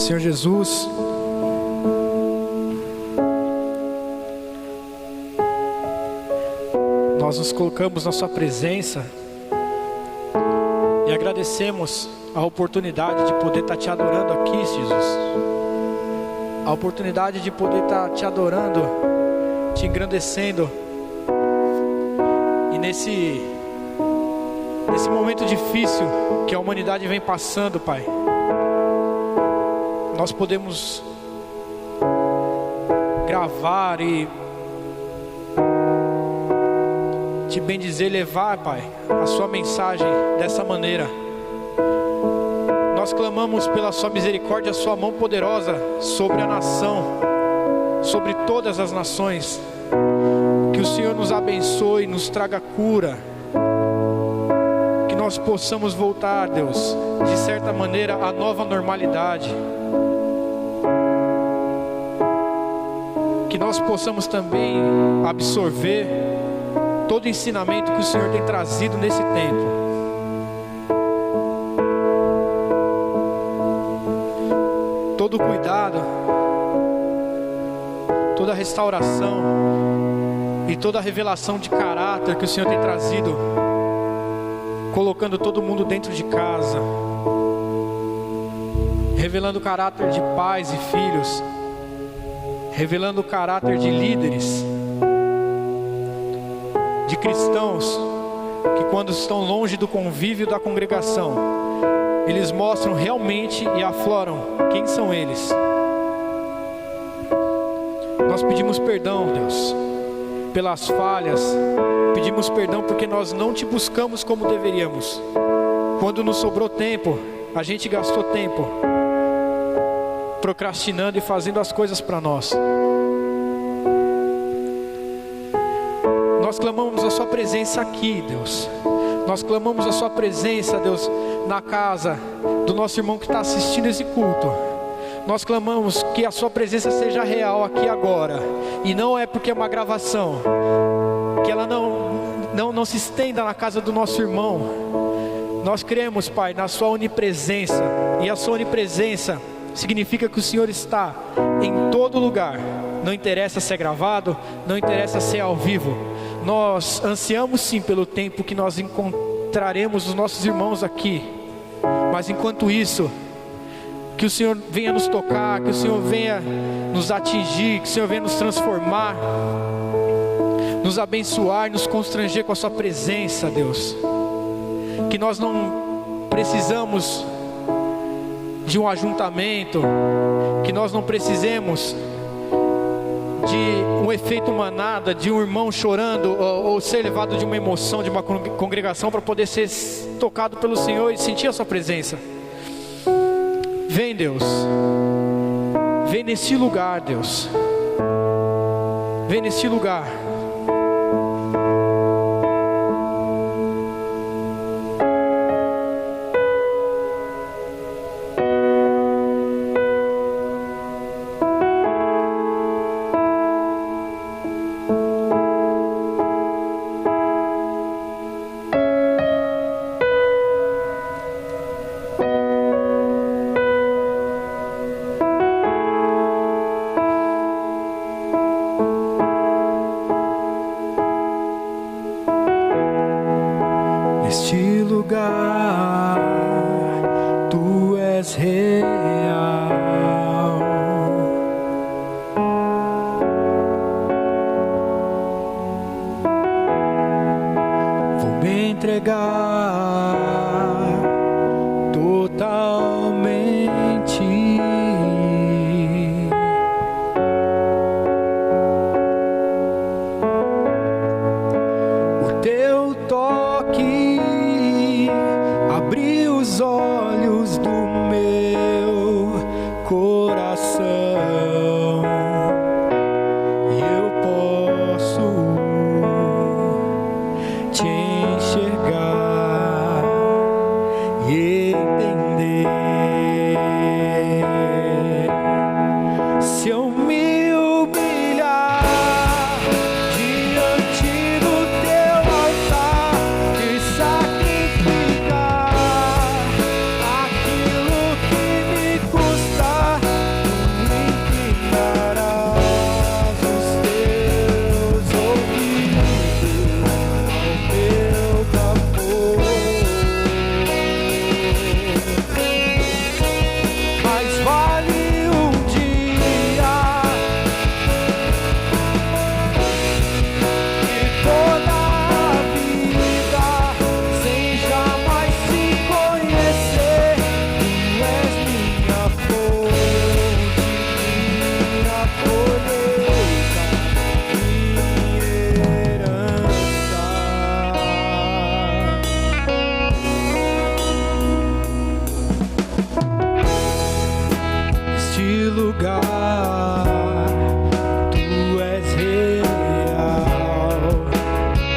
Senhor Jesus, nós nos colocamos na sua presença e agradecemos a oportunidade de poder estar te adorando aqui, Jesus. A oportunidade de poder estar te adorando, te engrandecendo. E nesse momento difícil que a humanidade vem passando, Pai, nós podemos gravar e te bendizer, levar, Pai, a sua mensagem dessa maneira. Nós clamamos pela sua misericórdia, a sua mão poderosa sobre a nação, sobre todas as nações. Que o Senhor nos abençoe, nos traga cura, que nós possamos voltar, Deus, de certa maneira, à nova normalidade. Que nós possamos também absorver todo o ensinamento que o Senhor tem trazido nesse tempo. Todo o cuidado, toda a restauração e toda a revelação de caráter que o Senhor tem trazido, colocando todo mundo dentro de casa, revelando o caráter de pais e filhos, revelando o caráter de líderes, de cristãos, que quando estão longe do convívio da congregação, eles mostram realmente e afloram quem são eles. Nós pedimos perdão, Deus, pelas falhas, pedimos perdão porque nós não te buscamos como deveríamos. Quando nos sobrou tempo, a gente gastou tempo procrastinando e fazendo as coisas para nós. Nós clamamos a sua presença aqui, Deus. Nós clamamos a sua presença, Deus, na casa do nosso irmão que está assistindo esse culto. Nós clamamos que a sua presença seja real aqui agora. E não é porque é uma gravação, que ela não se estenda na casa do nosso irmão. Nós cremos, Pai, na sua onipresença. E a sua onipresença significa que o Senhor está em todo lugar. Não interessa se é gravado, não interessa se é ao vivo. Nós ansiamos sim pelo tempo que nós encontraremos os nossos irmãos aqui. Mas enquanto isso, que o Senhor venha nos tocar, que o Senhor venha nos atingir, que o Senhor venha nos transformar, nos abençoar, nos constranger com a sua presença, Deus. Que nós não precisamos de um ajuntamento, que nós não precisemos de um efeito manada, de um irmão chorando ou ser levado de uma emoção, de uma congregação, para poder ser tocado pelo Senhor e sentir a sua presença. Vem, Deus, vem nesse lugar, Deus, vem nesse lugar. Te enxergar. neste lugar, Tu és real.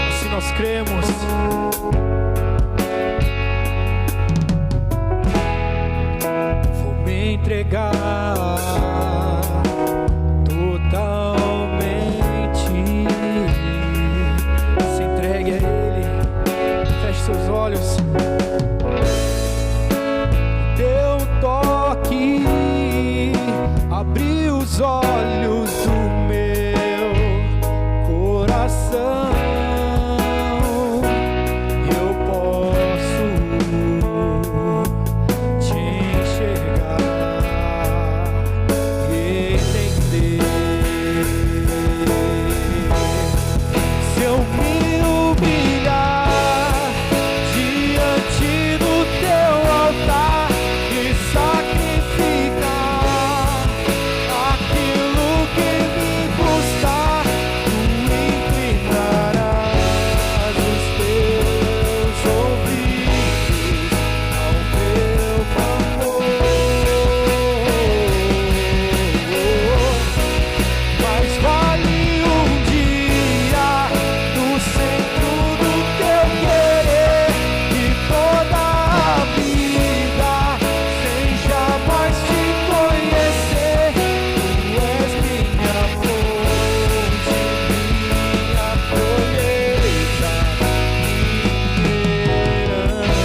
Assim nós cremos. Vou me entregar totalmente. Se entregue a Ele. Feche seus olhos. Teu toque abriu os olhos do meu coração. Eu posso te enxergar e entender. Se eu me humilhar diante do teu altar e sacrificar aquilo que me custar, tu inclinarás os teus ouvidos ao meu clamor. Mas vale dia no centro do teu querer e toda a vida sem jamais te conhecer. Tu és minha fonte, minha colheita, minha herança.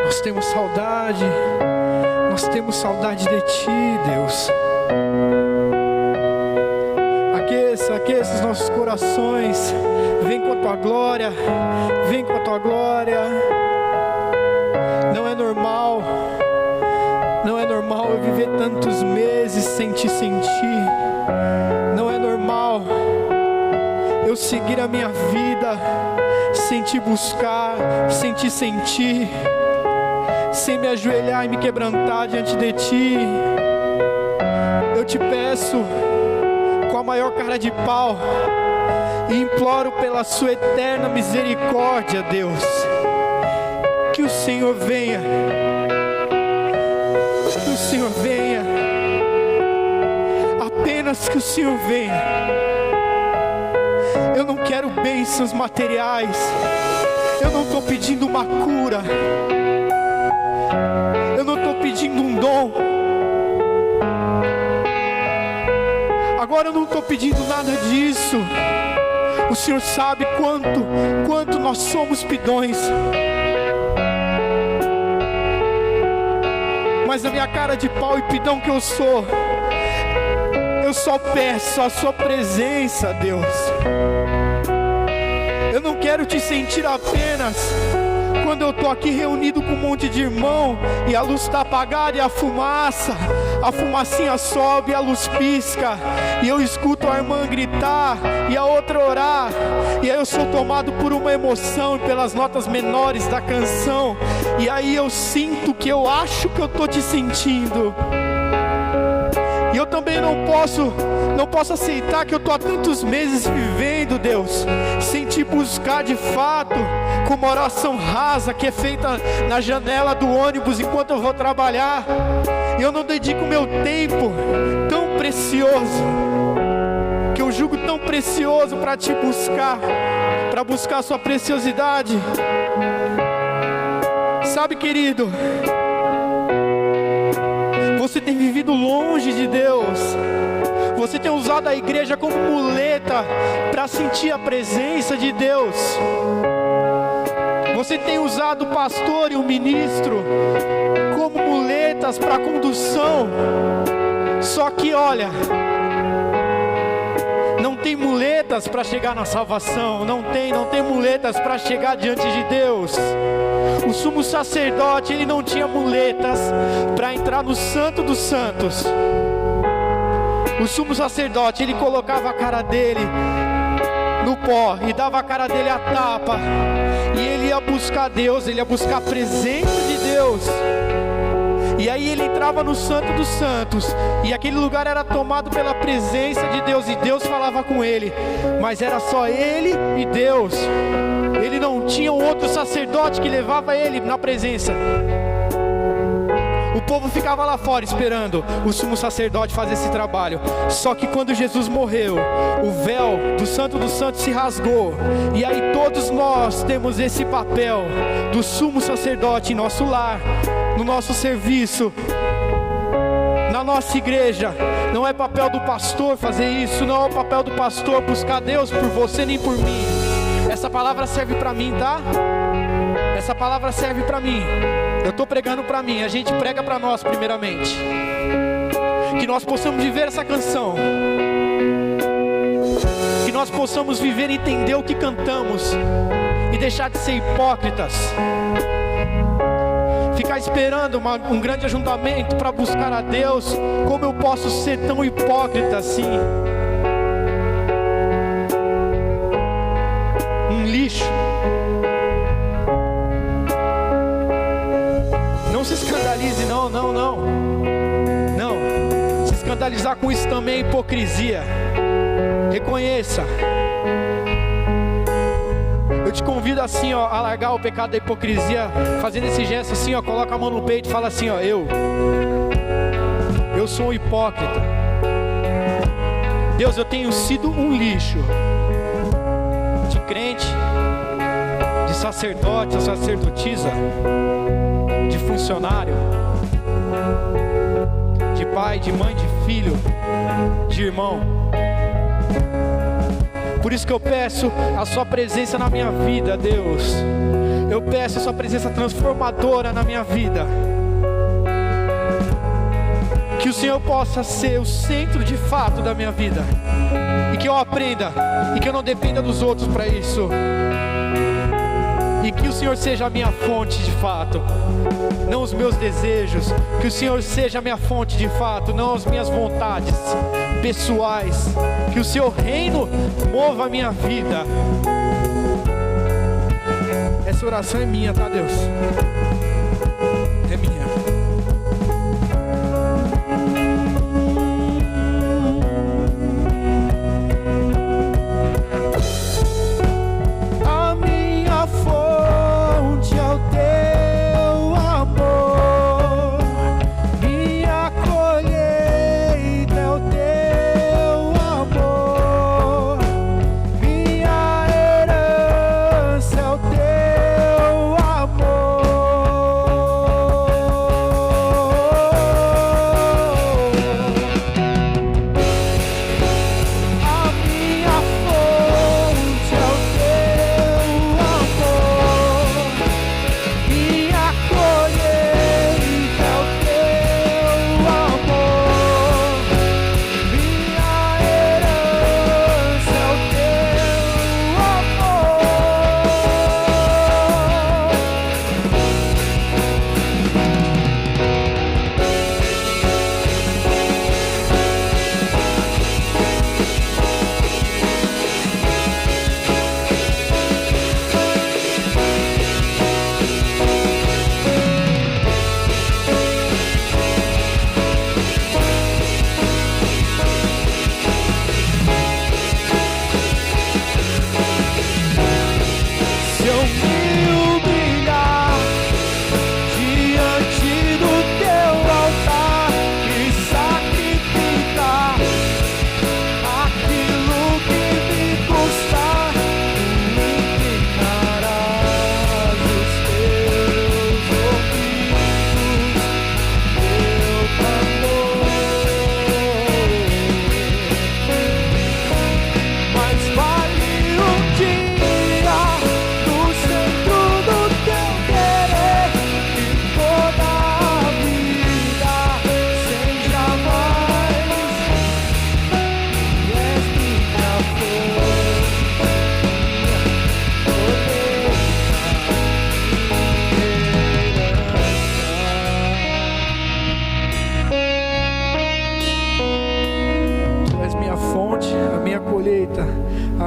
Nós temos saudade, nós temos saudade de Ti, Deus. Aqueça os nossos corações. Vem com a Tua glória, vem com a Tua glória. Não é normal eu viver tantos meses sem Te sentir. Não é normal eu seguir a minha vida sem Te buscar, sem Te sentir, sem me ajoelhar e me quebrantar diante de Ti. Eu Te peço com a maior cara de pau e imploro pela Sua eterna misericórdia, Deus, que o Senhor venha, que o Senhor venha, apenas que o Senhor venha. Eu não quero bênçãos materiais, eu não estou pedindo uma cura, eu não estou pedindo um dom. Agora eu não estou pedindo nada disso. O Senhor sabe quanto nós somos pidões. Mas a minha cara de pau e pidão que eu sou, eu só peço a Sua presença, Deus. Eu não quero Te sentir apenas quando eu estou aqui reunido com um monte de irmão e a luz está apagada e a fumacinha sobe e a luz pisca e eu escuto a irmã gritar e a outra orar, e aí eu sou tomado por uma emoção e pelas notas menores da canção, e aí eu sinto que eu acho que eu estou Te sentindo. E eu também não posso aceitar que eu estou há tantos meses vivendo, Deus, sem Te buscar de fato, com uma oração rasa que é feita na janela do ônibus enquanto eu vou trabalhar. E eu não dedico meu tempo tão precioso, que eu julgo tão precioso, para Te buscar, para buscar a Sua preciosidade. Sabe, querido, você tem vivido longe de Deus. Você tem usado a igreja como muleta para sentir a presença de Deus. Você tem usado o pastor e o ministro como muletas para condução. Só que olha, não tem muletas para chegar na salvação. Não tem muletas para chegar diante de Deus. O sumo sacerdote, ele não tinha muletas para entrar no Santo dos Santos. O sumo sacerdote, ele colocava a cara dele no pó e dava a cara dele a tapa, e ele ia buscar Deus, ele ia buscar a presença de Deus. E aí ele entrava no Santo dos Santos, e aquele lugar era tomado pela presença de Deus, e Deus falava com ele, mas era só ele e Deus. Ele não tinha um outro sacerdote que levava ele na presença. O povo ficava lá fora esperando o sumo sacerdote fazer esse trabalho. Só que quando Jesus morreu, o véu do Santo dos Santos se rasgou, e aí todos nós temos esse papel do sumo sacerdote em nosso lar, no nosso serviço, na nossa igreja. Não é papel do pastor fazer isso, não é o papel do pastor buscar Deus por você nem por mim. Essa palavra serve para mim, tá? Essa palavra serve para mim. Eu estou pregando para mim, a gente prega para nós primeiramente. Que nós possamos viver essa canção, que nós possamos viver e entender o que cantamos, e deixar de ser hipócritas. Ficar esperando um grande ajuntamento para buscar a Deus. Como eu posso ser tão hipócrita assim? Um lixo. Não se escandalize, não. Se escandalizar com isso também é hipocrisia. Reconheça. Eu te convido assim, ó, a largar o pecado da hipocrisia, fazendo esse gesto assim, ó, coloca a mão no peito e fala assim, ó, eu sou um hipócrita. Deus, eu tenho sido um lixo de crente, de sacerdote, de sacerdotisa, de funcionário, de pai, de mãe, de filho, de irmão. Por isso que eu peço a sua presença na minha vida, Deus. Eu peço a sua presença transformadora na minha vida. Que o Senhor possa ser o centro de fato da minha vida, e que eu aprenda, e que eu não dependa dos outros para isso. E que o Senhor seja a minha fonte de fato, não os meus desejos. Que o Senhor seja a minha fonte de fato, não as minhas vontades pessoais. Que o seu reino mova a minha vida. Essa oração é minha, tá, Deus? É minha. Amor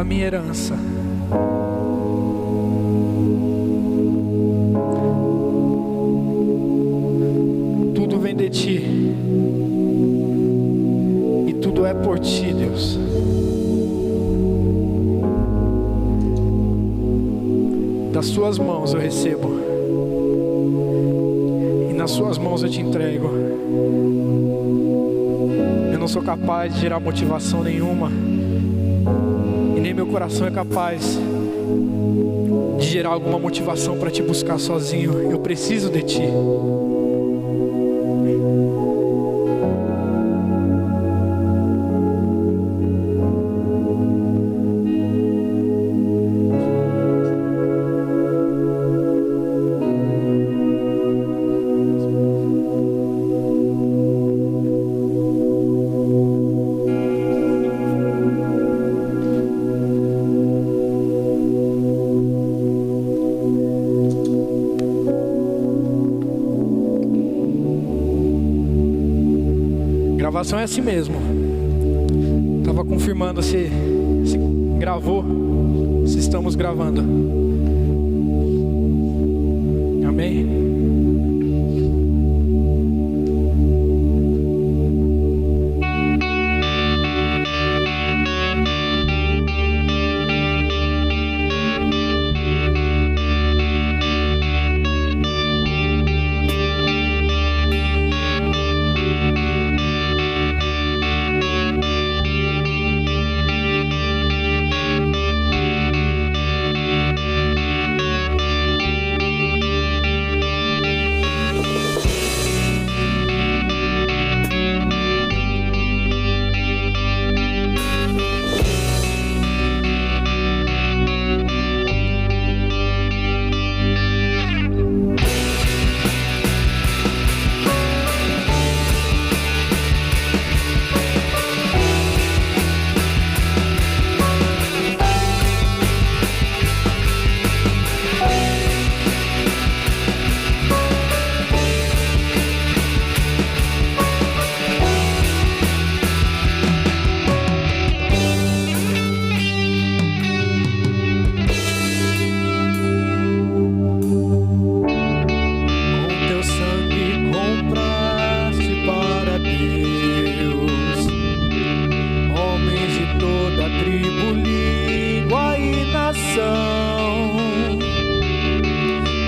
a minha herança. Tudo vem de ti, e tudo é por ti, Deus. Das suas mãos eu recebo, e nas suas mãos eu te entrego. Eu não sou capaz de gerar motivação nenhuma, e nem meu coração é capaz de gerar alguma motivação para te buscar sozinho. Eu preciso de ti. Gravação é assim mesmo. Estava confirmando se gravou, se estamos gravando. Amém?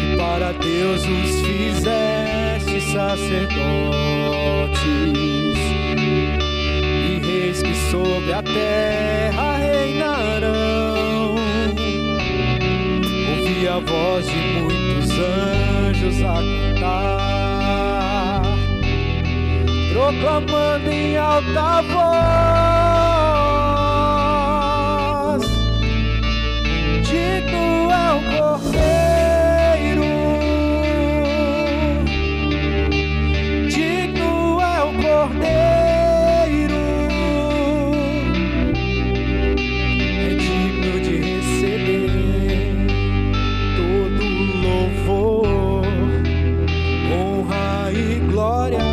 E para Deus os fizeste sacerdotes e reis que sobre a terra reinarão. Ouvi a voz de muitos anjos a cantar, proclamando em alta voz: digno é o Cordeiro, digno é o Cordeiro, é digno de receber todo louvor, honra e glória.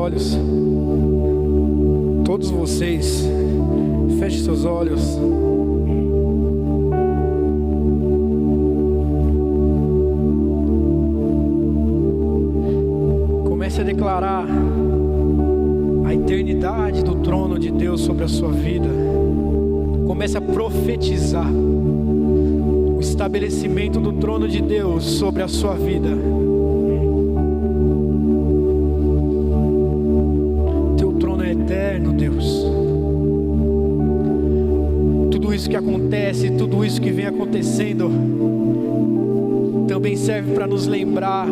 olhos. Todos vocês, fechem seus olhos. Comece a declarar a eternidade do trono de Deus sobre a sua vida. Comece a profetizar o estabelecimento do trono de Deus sobre a sua vida. Teu trono é eterno, Deus. Tudo isso que acontece, tudo isso que vem acontecendo, também serve para nos lembrar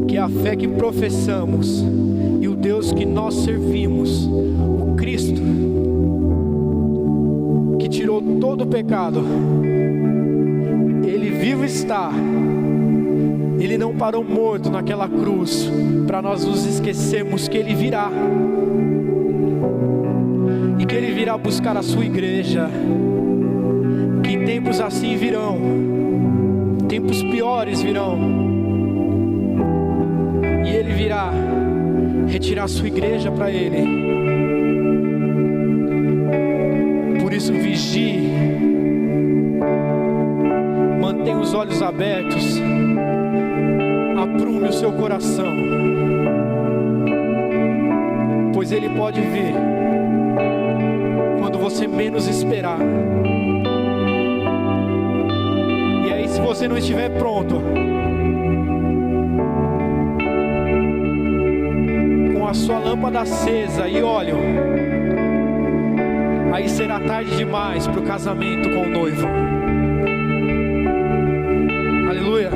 que a fé que professamos e o Deus que nós servimos, o Cristo, que tirou todo o pecado, Ele vivo está. Ele não parou morto naquela cruz para nós nos esquecermos que Ele virá. E que Ele virá buscar a sua igreja. Que tempos assim virão. Tempos piores virão. E Ele virá retirar a sua igreja para Ele. Por isso vigie. Mantenha os olhos abertos. Aprume o seu coração. Pois Ele pode vir quando você menos esperar. E aí, se você não estiver pronto, com a sua lâmpada acesa e óleo, aí será tarde demais para o casamento com o noivo. Aleluia.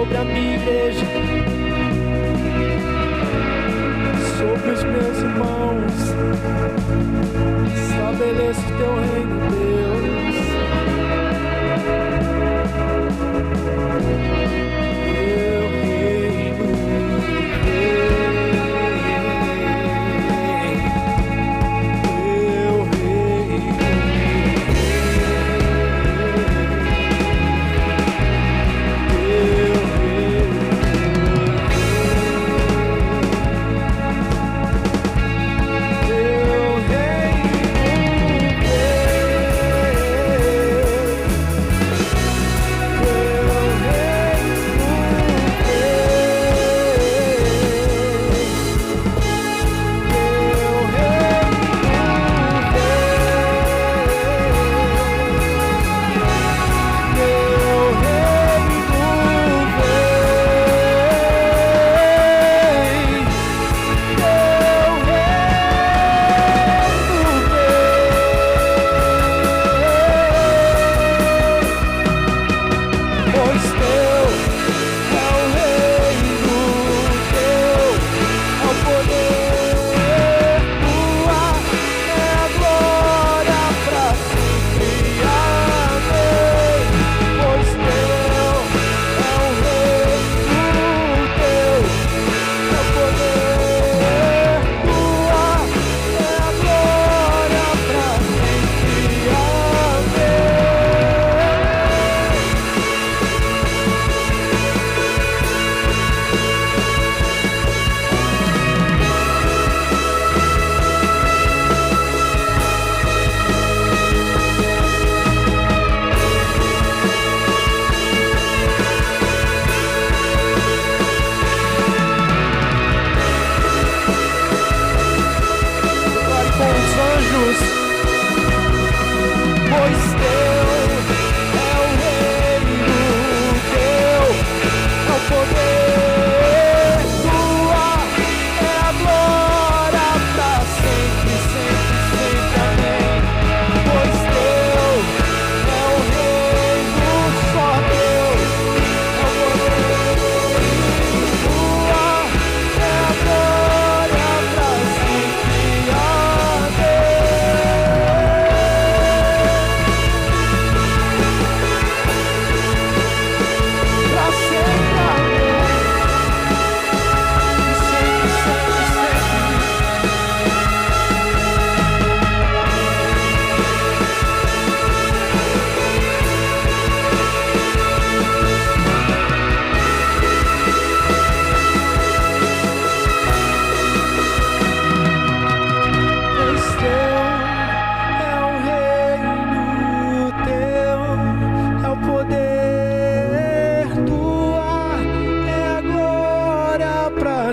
sobre a minha igreja, sobre os meus irmãos. Estabeleça o teu reino, Deus. Teu reino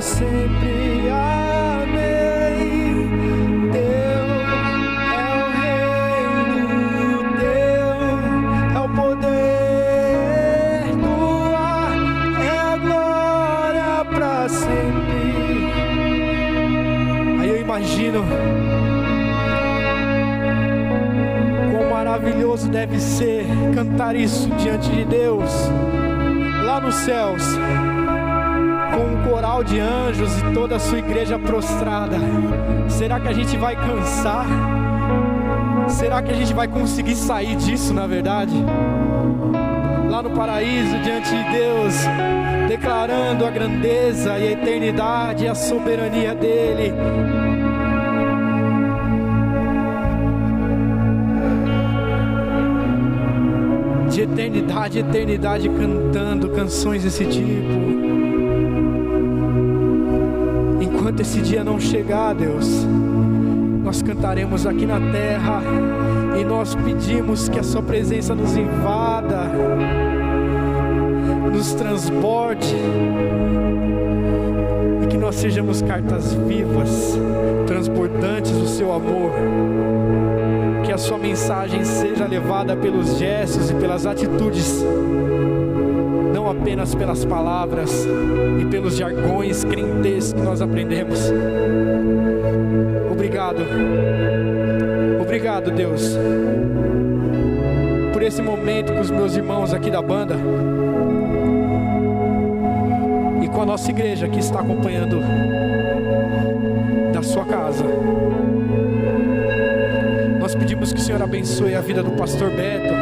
sempre. Amém. Teu é o reino, teu é o poder, tua é a glória para sempre. Aí eu imagino quão maravilhoso deve ser cantar isso diante de Deus lá nos céus, com um coral de anjos e toda a sua igreja prostrada. Será que a gente vai cansar? Será que a gente vai conseguir sair disso, na verdade? Lá no paraíso, diante de Deus, declarando a grandeza e a eternidade e a soberania dEle. De eternidade em eternidade, cantando canções desse tipo. Enquanto esse dia não chegar, Deus, nós cantaremos aqui na terra e nós pedimos que a sua presença nos invada, nos transporte e que nós sejamos cartas vivas, transportantes do seu amor. Que a sua mensagem seja levada pelos gestos e pelas atitudes, não apenas pelas palavras e pelos jargões crentes que nós aprendemos. Obrigado, Deus, por esse momento com os meus irmãos aqui da banda. pela nossa igreja que está acompanhando da sua casa. Nós pedimos que o Senhor abençoe a vida do pastor Beto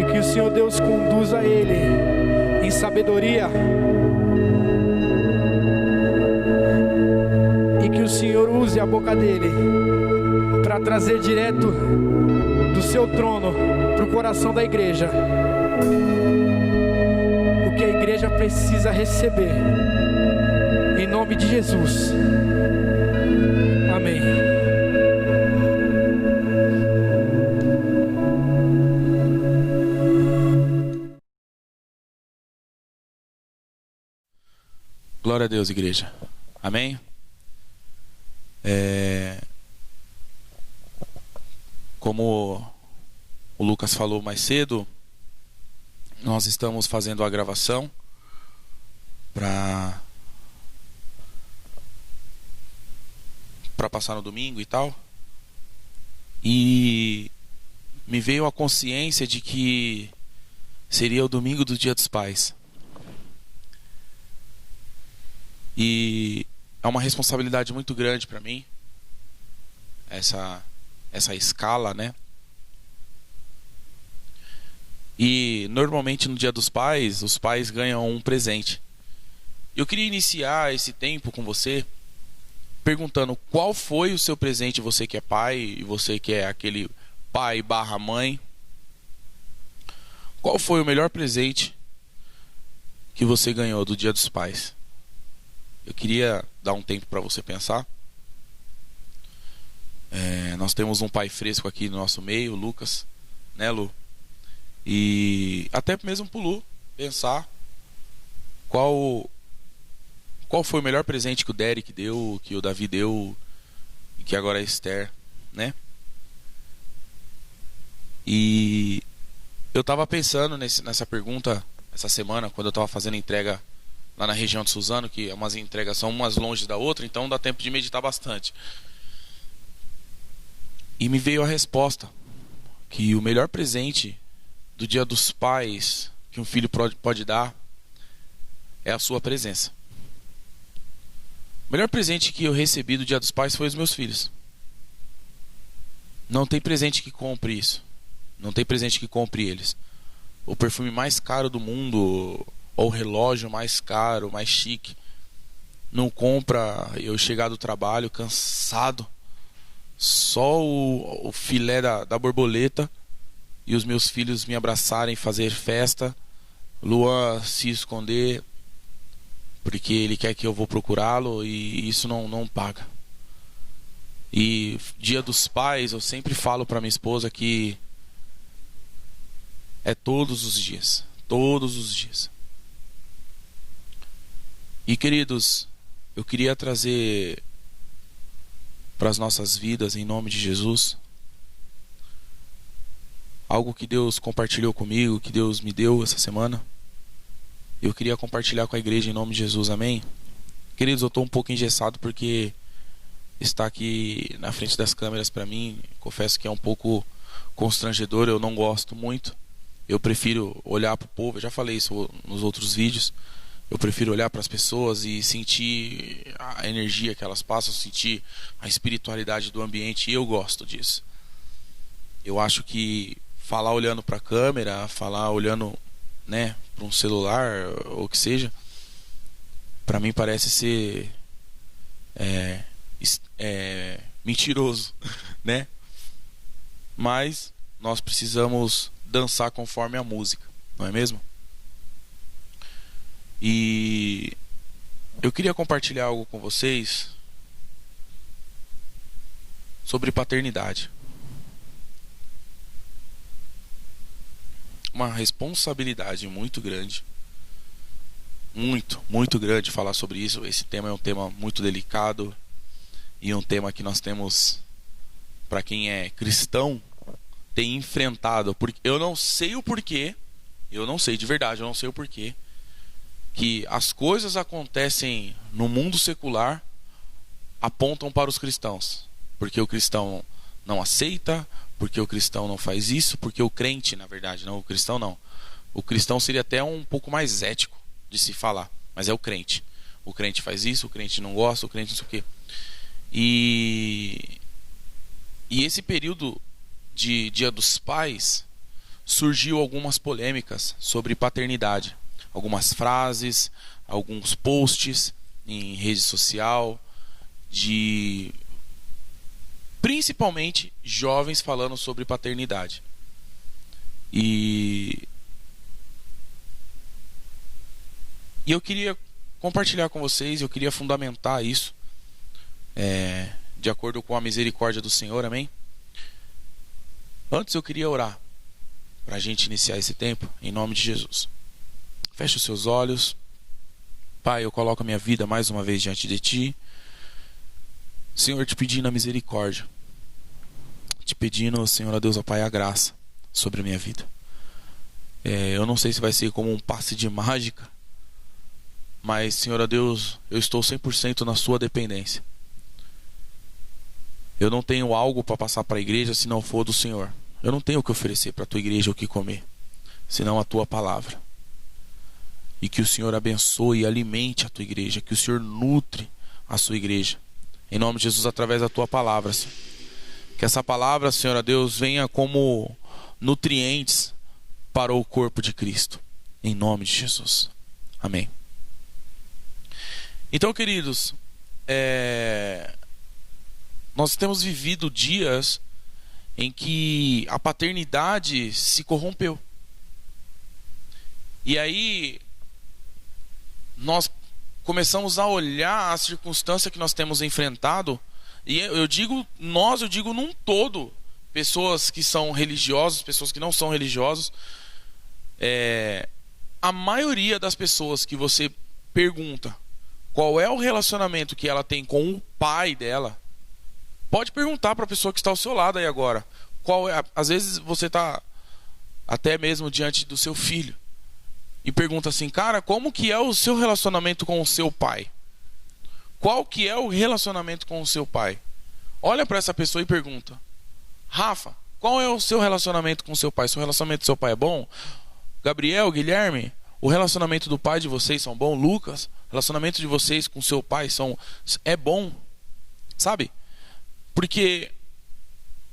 e que o Senhor Deus conduza ele em sabedoria e que o Senhor use a boca dele para trazer direto do seu trono para o coração da igreja o que a igreja precisa receber, em nome de Jesus, amém. Glória a Deus, igreja, amém. Como o Lucas falou mais cedo, nós estamos fazendo a gravação para passar no domingo e tal. E me veio a consciência de que seria o domingo do Dia dos Pais. E é uma responsabilidade muito grande para mim essa escala, né? E normalmente no Dia dos Pais, os pais ganham um presente. Eu queria iniciar esse tempo com você perguntando qual foi o seu presente, você que é pai e você que é aquele pai barra mãe. Qual foi o melhor presente que você ganhou do Dia dos Pais? Eu queria dar um tempo para você pensar. Nós temos um pai fresco aqui no nosso meio, o Lucas, né, Lu? E até mesmo pro Lu pensar qual foi o melhor presente que o Derek deu, que o Davi deu e que agora é a Esther, né? E eu tava pensando nessa pergunta essa semana, quando eu tava fazendo entrega lá na região de Suzano, que umas entregas são umas longe da outra, então dá tempo de meditar bastante. E me veio a resposta que o melhor presente do Dia dos Pais que um filho pode dar é a sua presença. O melhor presente que eu recebi do Dia dos Pais foi os meus filhos. Não tem presente que compre isso. Não tem presente que compre eles. O perfume mais caro do mundo, ou o relógio mais caro, mais chique, não compra eu chegar do trabalho cansado, só o filé da borboleta, e os meus filhos me abraçarem, fazer festa, Luan se esconder porque ele quer que eu vou procurá-lo, e isso não paga. E Dia dos Pais, eu sempre falo para minha esposa que é todos os dias, todos os dias. E queridos, eu queria trazer para as nossas vidas, em nome de Jesus, algo que Deus compartilhou comigo, que Deus me deu essa semana. Eu queria compartilhar com a igreja em nome de Jesus, amém? Queridos, eu estou um pouco engessado porque estar aqui na frente das câmeras para mim, confesso que é um pouco constrangedor, eu não gosto muito. Eu prefiro olhar para o povo, eu já falei isso nos outros vídeos. Eu prefiro olhar para as pessoas e sentir a energia que elas passam, sentir a espiritualidade do ambiente, e eu gosto disso. Eu acho que falar olhando para a câmera, falar olhando, né, para um celular ou o que seja, para mim parece ser mentiroso, né? Mas nós precisamos dançar conforme a música, não é mesmo? E eu queria compartilhar algo com vocês sobre paternidade. Uma responsabilidade muito grande, muito grande falar sobre isso. Esse tema é um tema muito delicado e um tema que nós temos, para quem é cristão, tem enfrentado. Porque eu não sei o porquê, eu não sei de verdade, eu não sei o porquê que as coisas acontecem no mundo secular apontam para os cristãos. Porque o cristão não aceita, porque o cristão não faz isso, porque o crente, na verdade, não, o cristão não. O cristão seria até um pouco mais ético de se falar, mas é o crente. O crente faz isso, o crente não gosta, o crente não sei o quê. E esse período de Dia dos Pais surgiu algumas polêmicas sobre paternidade. Algumas frases, alguns posts em rede social, de principalmente jovens falando sobre paternidade. E eu queria compartilhar com vocês, eu queria fundamentar isso de acordo com a misericórdia do Senhor, amém? Antes eu queria orar para a gente iniciar esse tempo, em nome de Jesus. Feche os seus olhos. Pai, eu coloco a minha vida mais uma vez diante de Ti. Senhor, te pedindo a misericórdia. Te pedindo, Senhor, a Deus, ó Pai, a graça sobre a minha vida. Eu não sei se vai ser como um passe de mágica, mas, Senhor, a Deus, eu estou 100% na Sua dependência. Eu não tenho algo para passar para a igreja se não for do Senhor. Eu não tenho o que oferecer para a Tua igreja, o que comer, senão a Tua palavra. E que o Senhor abençoe e alimente a Tua igreja, que o Senhor nutre a Sua igreja. Em nome de Jesus, através da Tua palavra, Senhor. Que essa palavra, Senhor, a Deus, venha como nutrientes para o corpo de Cristo. Em nome de Jesus. Amém. Então, queridos, nós temos vivido dias em que a paternidade se corrompeu. E aí nós começamos a olhar a circunstância que nós temos enfrentado, e eu digo num todo, pessoas que são religiosas, pessoas que não são religiosas. A maioria das pessoas que você pergunta qual é o relacionamento que ela tem com o pai dela, pode perguntar para a pessoa que está ao seu lado aí agora. Às vezes você está até mesmo diante do seu filho e pergunta assim: cara, como que é o seu relacionamento com o seu pai? Qual que é o relacionamento com o seu pai? Olha para essa pessoa e pergunta: Rafa, qual é o seu relacionamento com o seu pai? Seu relacionamento com o seu pai é bom? Gabriel, Guilherme, o relacionamento do pai de vocês são bom? Lucas, o relacionamento de vocês com o seu pai é bom? Sabe? Porque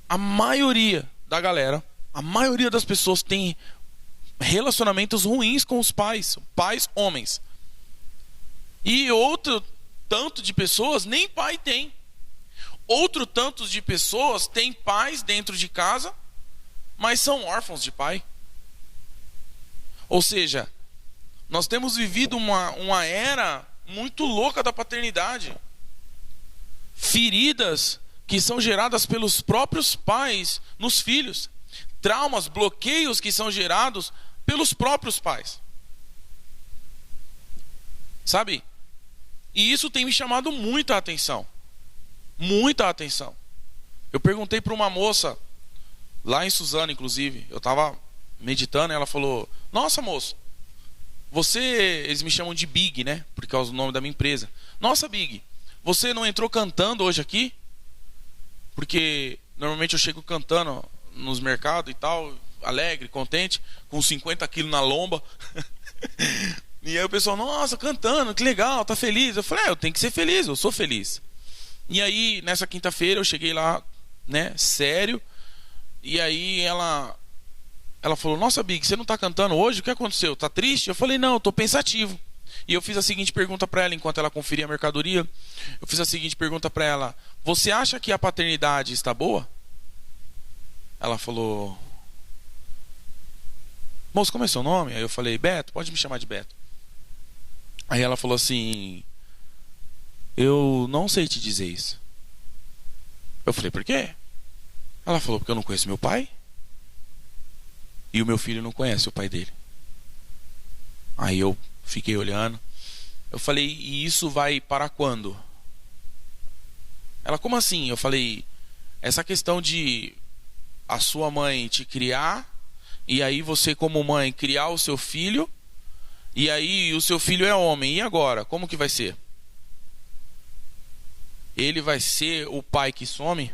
a maioria da galera, a maioria das pessoas tem relacionamentos ruins com os pais homens. E outro tanto de pessoas nem pai tem. Outro tanto de pessoas têm pais dentro de casa, mas são órfãos de pai. Ou seja, nós temos vivido uma era muito louca da paternidade. Feridas que são geradas pelos próprios pais nos filhos. Traumas, bloqueios que são gerados pelos próprios pais. Sabe? E isso tem me chamado muita atenção. Muita atenção. Eu perguntei para uma moça, lá em Suzano, inclusive. Eu estava meditando e ela falou: nossa, moço, eles me chamam de Big, né? Por causa do nome da minha empresa. Nossa, Big, você não entrou cantando hoje aqui? Porque normalmente eu chego cantando nos mercados e tal, alegre, contente, com 50 quilos na lomba. E aí o pessoal: nossa, cantando, que legal, tá feliz? Eu falei: eu tenho que ser feliz, eu sou feliz. E aí, nessa quinta-feira, eu cheguei lá, né, sério. E aí ela falou: nossa, Big, você não tá cantando hoje? O que aconteceu? Tá triste? Eu falei: não, eu tô pensativo. E eu fiz a seguinte pergunta para ela, enquanto ela conferia a mercadoria. Eu fiz a seguinte pergunta para ela: você acha que a paternidade está boa? Ela falou: moço, como é seu nome? Aí eu falei: Beto, pode me chamar de Beto. Aí ela falou assim: eu não sei te dizer isso. Eu falei: por quê? Ela falou: porque eu não conheço meu pai e o meu filho não conhece o pai dele. Aí eu fiquei olhando. Eu falei: e isso vai para quando? Ela: como assim? Eu falei: essa questão de a sua mãe te criar, e aí você como mãe criar o seu filho, e aí o seu filho é homem, e agora? Como que vai ser? Ele vai ser o pai que some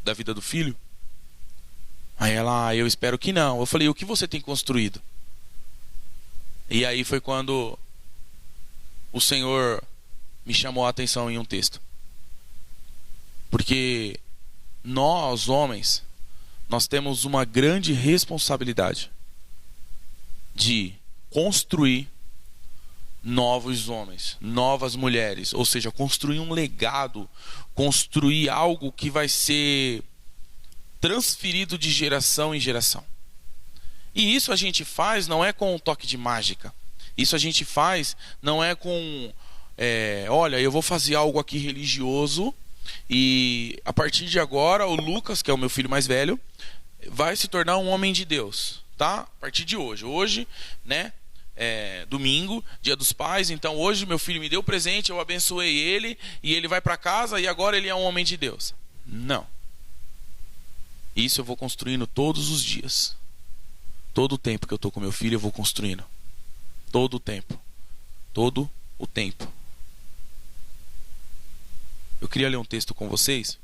da vida do filho? Aí ela: eu espero que não. Eu falei: o que você tem construído? E aí foi quando o Senhor me chamou a atenção em um texto. Porque nós, homens, nós temos uma grande responsabilidade de construir novos homens, novas mulheres, ou seja, construir um legado, construir algo que vai ser transferido de geração em geração. E isso a gente faz não é com um toque de mágica. Isso a gente faz não é com olha, eu vou fazer algo aqui religioso e a partir de agora o Lucas, que é o meu filho mais velho, vai se tornar um homem de Deus, tá? A partir de hoje, né? Domingo, dia dos pais, então hoje meu filho me deu presente, eu abençoei ele e ele vai para casa e agora ele é um homem de Deus. Não. Isso eu vou construindo todos os dias. Todo o tempo que eu estou com meu filho eu vou construindo. Todo o tempo. Todo o tempo. Eu queria ler um texto com vocês.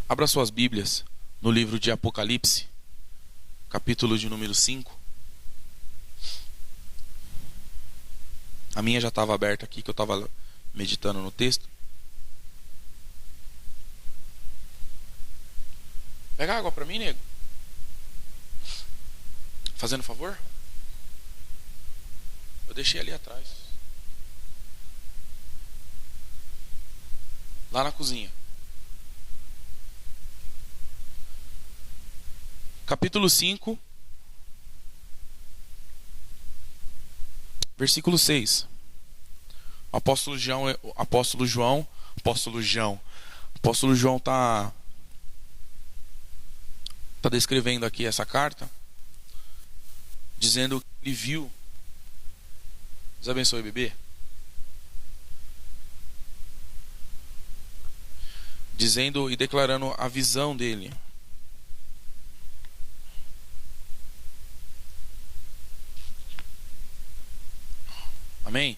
Abra suas Bíblias no livro de Apocalipse, capítulo de número 5. A minha já estava aberta aqui, que eu estava meditando no texto. Pega água para mim, nego. Fazendo favor? Eu deixei ali atrás. Lá na cozinha. Capítulo 5, versículo 6. O apóstolo João está descrevendo aqui essa carta, dizendo que ele viu. Deus abençoe, bebê. Dizendo e declarando a visão dele. Amém?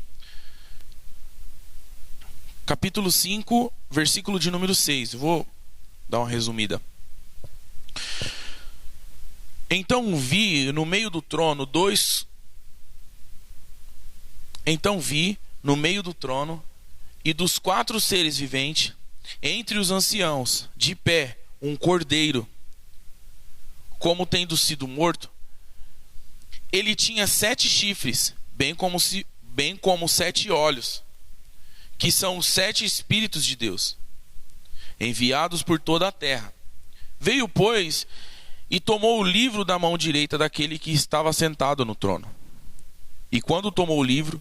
Capítulo 5, versículo de número 6. Eu vou dar uma resumida. Então vi no meio do trono e dos 4 seres viventes, entre os anciãos, de pé, um cordeiro, como tendo sido morto. Ele tinha 7 chifres, bem como 7 olhos, que são os 7 Espíritos de Deus, enviados por toda a terra. Veio, pois, e tomou o livro da mão direita daquele que estava sentado no trono. E quando tomou o livro,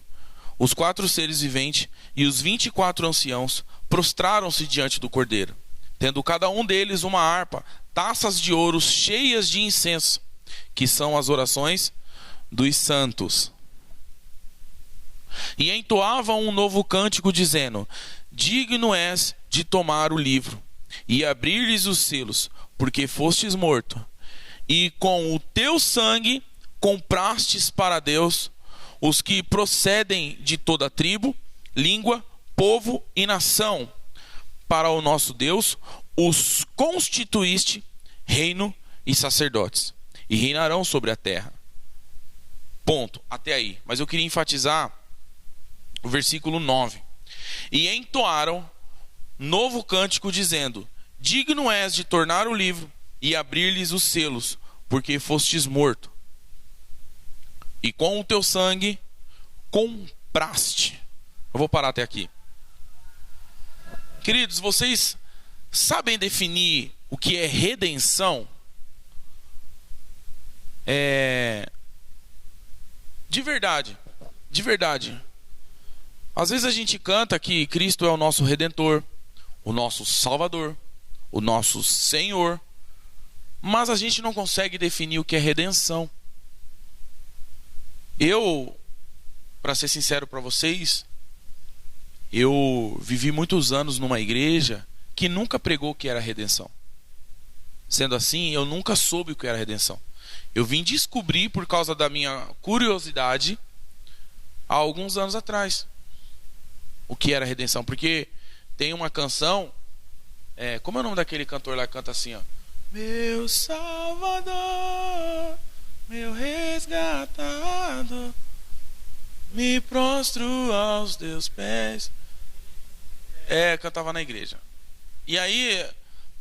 os 4 seres viventes e os 24 anciãos prostraram-se diante do cordeiro, tendo cada um deles uma harpa, taças de ouro cheias de incenso, que são as orações dos santos. E entoavam um novo cântico, dizendo: digno és de tomar o livro e abrir-lhes os selos, porque fostes morto, e com o teu sangue comprastes para Deus os que procedem de toda tribo, língua, povo e nação. Para o nosso Deus os constituíste reino e sacerdotes, e reinarão sobre a terra. Ponto, até aí. Mas eu queria enfatizar o versículo 9. E entoaram novo cântico, dizendo: digno és de tornar o livro e abrir-lhes os selos, porque fostes morto, e com o teu sangue compraste. Eu vou parar até aqui. Queridos, vocês sabem definir o que é redenção? De verdade. Às vezes a gente canta que Cristo é o nosso Redentor, o nosso Salvador, o nosso Senhor, mas a gente não consegue definir o que é redenção. Eu, para ser sincero para vocês, eu vivi muitos anos numa igreja que nunca pregou o que era redenção. Sendo assim, eu nunca soube o que era redenção. Eu vim descobrir por causa da minha curiosidade há alguns anos atrás o que era redenção. Porque tem uma canção, como é o nome daquele cantor lá que canta assim, ó: meu Salvador, meu resgatado, Me prostro aos teus pés. Cantava na igreja. E aí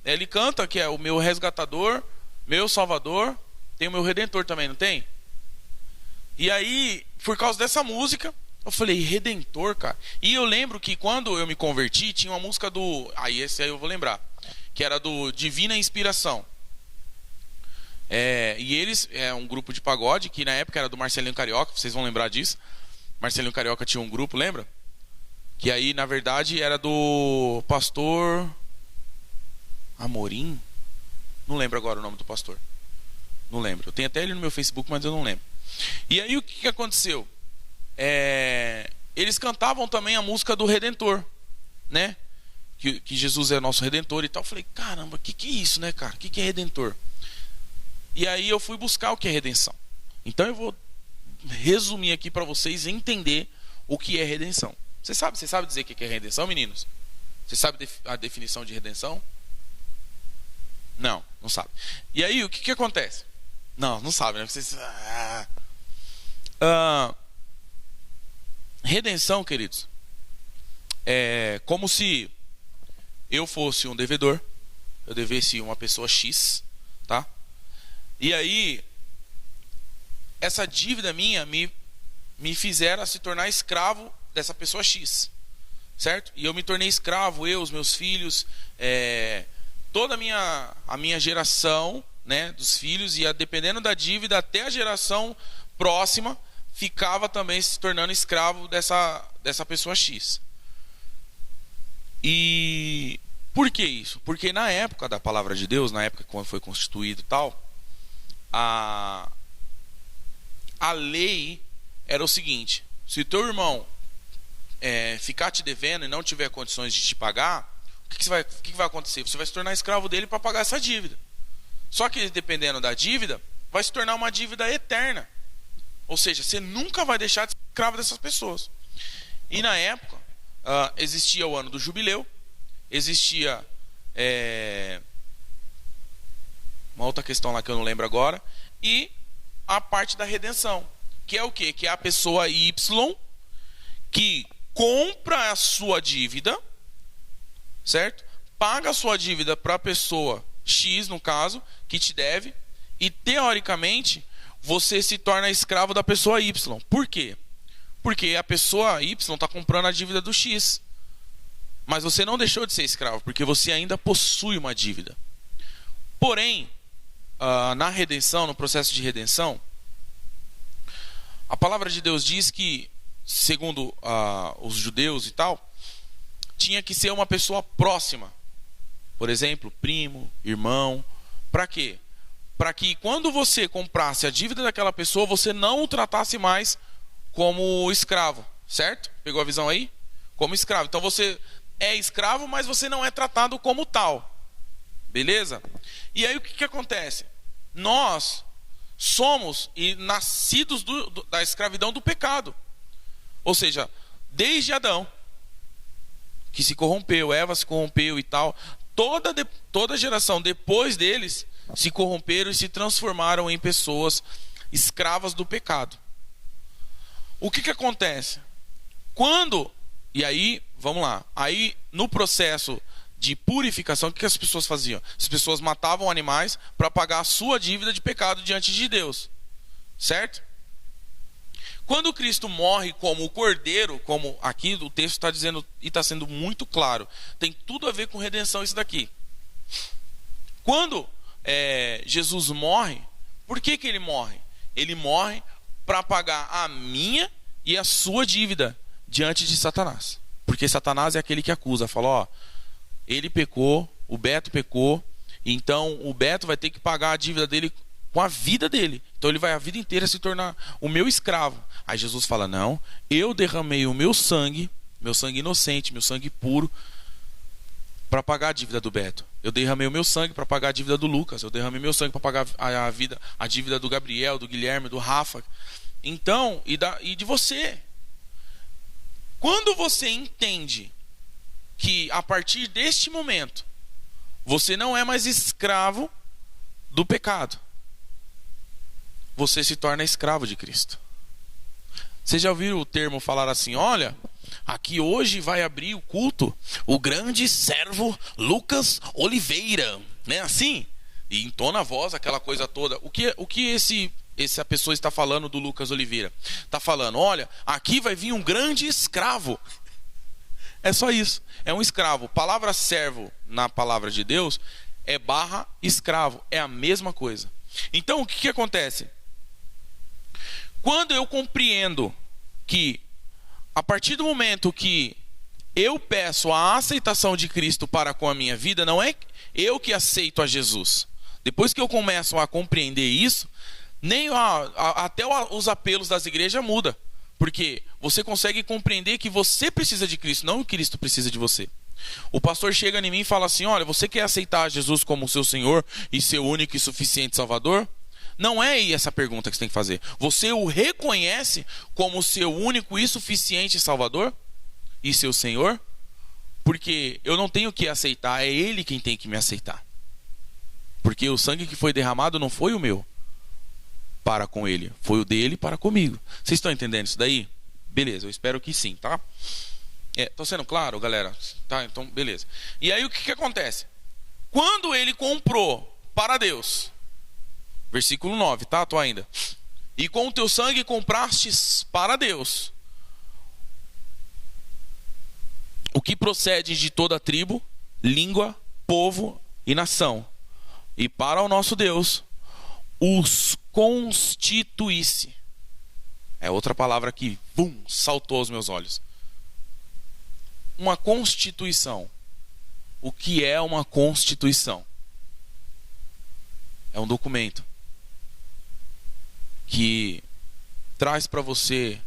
ele canta que é o meu resgatador, meu salvador, tem o meu redentor também, não tem? E aí, por causa dessa música, eu falei, redentor, cara. E eu lembro que quando eu me converti, tinha uma música do... esse aí eu vou lembrar. Que era do Divina Inspiração. E eles, um grupo de pagode, que na época era do Marcelinho Carioca, vocês vão lembrar disso. Marcelinho Carioca tinha um grupo, lembra? Que aí, na verdade, era do pastor Amorim. Não lembro agora o nome do pastor. Não lembro. Eu tenho até ele no meu Facebook, mas eu não lembro. E aí o que aconteceu? Eles cantavam também a música do Redentor, né? Que Jesus é nosso Redentor e tal. Eu falei, caramba, que é isso, né, cara? Que é Redentor? E aí eu fui buscar o que é redenção. Então eu vou resumir aqui para vocês entender o que é redenção. Você sabe dizer o que é redenção, meninos? Você sabe a definição de redenção? Não sabe. E aí o que acontece? Não sabe, né? Vocês... Redenção, queridos, é como se eu fosse um devedor, eu devesse uma pessoa X, tá? E aí essa dívida minha me fizeram se tornar escravo dessa pessoa X, certo? E eu me tornei escravo, os meus filhos, toda a minha geração, né, dos filhos, e dependendo da dívida até a geração próxima ficava também se tornando escravo dessa pessoa X. E por que isso? Porque na época da palavra de Deus, na época quando foi constituído e tal, a lei era o seguinte: se o teu irmão ficar te devendo e não tiver condições de te pagar, o que vai acontecer? Você vai se tornar escravo dele para pagar essa dívida. Só que dependendo da dívida, vai se tornar uma dívida eterna. Ou seja, você nunca vai deixar de ser escravo dessas pessoas. E na época, existia o ano do jubileu, existia uma outra questão lá que eu não lembro agora, e a parte da redenção, que é o quê? Que é a pessoa Y que compra a sua dívida, certo? Paga a sua dívida para a pessoa X, no caso, que te deve, e teoricamente você se torna escravo da pessoa Y. Por quê? Porque a pessoa Y está comprando a dívida do X. Mas você não deixou de ser escravo, porque você ainda possui uma dívida. Porém, na redenção, no processo de redenção, a palavra de Deus diz que, segundo os judeus e tal, tinha que ser uma pessoa próxima. Por exemplo, primo, irmão. Para quê? Para que quando você comprasse a dívida daquela pessoa, você não o tratasse mais como escravo, certo? Pegou a visão aí? Como escravo. Então você é escravo, mas você não é tratado como tal. Beleza? E aí o que acontece? Nós somos nascidos da escravidão do pecado. Ou seja, desde Adão, que se corrompeu, Eva se corrompeu e tal, toda geração depois deles se corromperam e se transformaram em pessoas escravas do pecado. O que acontece? E aí, vamos lá. Aí, no processo de purificação, o que as pessoas faziam? As pessoas matavam animais para pagar a sua dívida de pecado diante de Deus. Certo? Quando Cristo morre como o cordeiro, como aqui o texto está dizendo e está sendo muito claro, tem tudo a ver com redenção isso daqui. Quando Jesus morre, por que ele morre? Ele morre para pagar a minha e a sua dívida diante de Satanás. Porque Satanás é aquele que acusa, fala, ó, ele pecou, o Beto pecou, então o Beto vai ter que pagar a dívida dele com a vida dele. Então ele vai a vida inteira se tornar o meu escravo. Aí Jesus fala, não, eu derramei o meu sangue inocente, meu sangue puro, para pagar a dívida do Beto. Eu derramei o meu sangue para pagar a dívida do Lucas. Eu derramei meu sangue para pagar a dívida do Gabriel, do Guilherme, do Rafa. Então, e de você. Quando você entende que a partir deste momento você não é mais escravo do pecado, você se torna escravo de Cristo. Vocês já ouviram o termo falar assim, olha, aqui hoje vai abrir o culto o grande servo Lucas Oliveira, né? Assim, e entona a voz, aquela coisa toda. O que essa pessoa está falando do Lucas Oliveira? Está falando, olha, aqui vai vir um grande escravo. É só isso, é um escravo. Palavra servo na palavra de Deus é barra escravo, é a mesma coisa. Então o que acontece? Quando eu compreendo que a partir do momento que eu peço a aceitação de Cristo para com a minha vida, não é eu que aceito a Jesus. Depois que eu começo a compreender isso, nem até os apelos das igrejas mudam. Porque você consegue compreender que você precisa de Cristo, não que Cristo precisa de você. O pastor chega em mim e fala assim, olha, você quer aceitar Jesus como seu Senhor e seu único e suficiente Salvador? Não é essa pergunta que você tem que fazer. Você o reconhece como seu único e suficiente Salvador e seu Senhor? Porque eu não tenho que aceitar, é Ele quem tem que me aceitar. Porque o sangue que foi derramado não foi o meu para com Ele, foi o dele para comigo. Vocês estão entendendo isso daí? Beleza, eu espero que sim, tá? Tô sendo claro, galera? Tá, então beleza. E aí o que acontece? Quando ele comprou para Deus, versículo 9, tá? Tô ainda. E com o teu sangue comprastes para Deus o que procede de toda tribo, língua, povo e nação. E para o nosso Deus os constituísse. É outra palavra que saltou aos meus olhos. Uma constituição. O que é uma constituição? É um documento que traz para você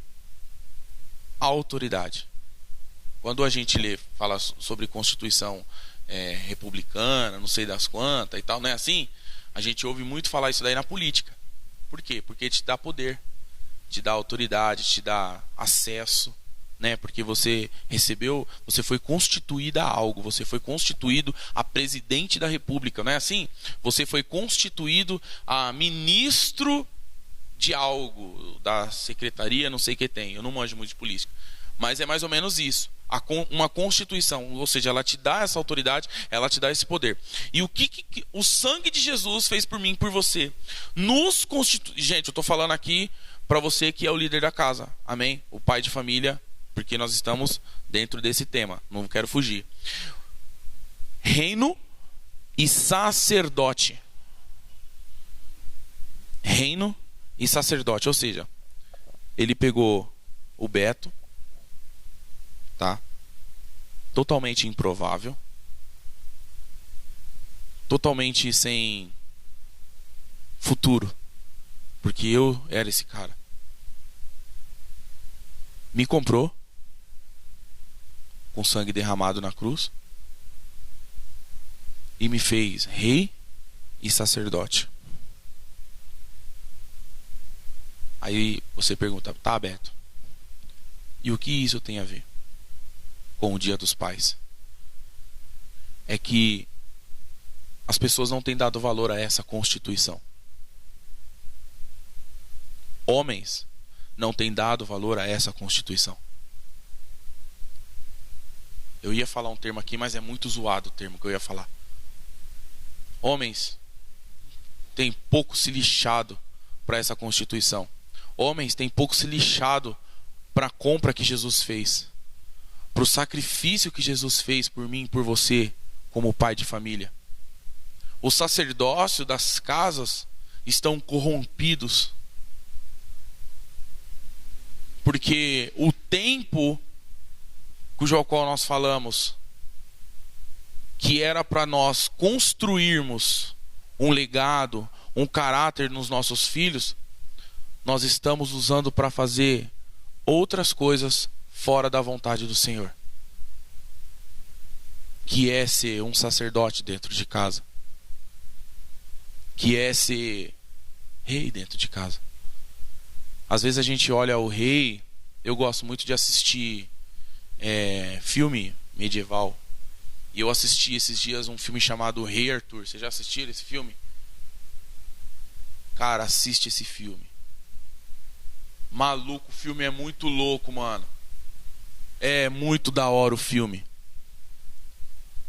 a autoridade. Quando a gente fala sobre Constituição republicana, não sei das quantas e tal, não é assim? A gente ouve muito falar isso daí na política. Por quê? Porque te dá poder, te dá autoridade, te dá acesso, né? Porque você recebeu, você foi constituído a algo, você foi constituído a presidente da república, não é assim? Você foi constituído a ministro de algo, da secretaria, não sei o que tem, eu não manjo muito de política, mas é mais ou menos isso. Uma constituição, ou seja, ela te dá essa autoridade, ela te dá esse poder. E o que o sangue de Jesus fez por mim e por você? Nos constitui. Gente, eu estou falando aqui para você que é o líder da casa, amém? O pai de família, porque nós estamos dentro desse tema, não quero fugir. Reino e sacerdote. Reino e sacerdote, ou seja, ele pegou o Beto, tá? Totalmente improvável, totalmente sem futuro, porque eu era esse cara. Me comprou com sangue derramado na cruz e me fez rei e sacerdote. Aí você pergunta, tá, Beto, e o que isso tem a ver com o Dia dos Pais? É que as pessoas não têm dado valor a essa Constituição. Homens não têm dado valor a essa Constituição. Eu ia falar um termo aqui, mas é muito zoado o termo que eu ia falar. Homens têm pouco se lixado para essa Constituição. Homens têm pouco se lixado para a compra que Jesus fez, para o sacrifício que Jesus fez por mim e por você, como pai de família. O sacerdócio das casas estão corrompidos, porque o tempo cujo qual nós falamos, que era para nós construirmos um legado, um caráter nos nossos filhos, nós estamos usando para fazer outras coisas fora da vontade do Senhor, que é ser um sacerdote dentro de casa, que é ser rei dentro de casa. Às vezes a gente olha o rei. Eu gosto muito de assistir filme medieval, e eu assisti esses dias um filme chamado Rei Arthur. Vocês já assistiram esse filme? Cara, assiste esse filme. Maluco, o filme é muito louco, mano. É muito da hora o filme.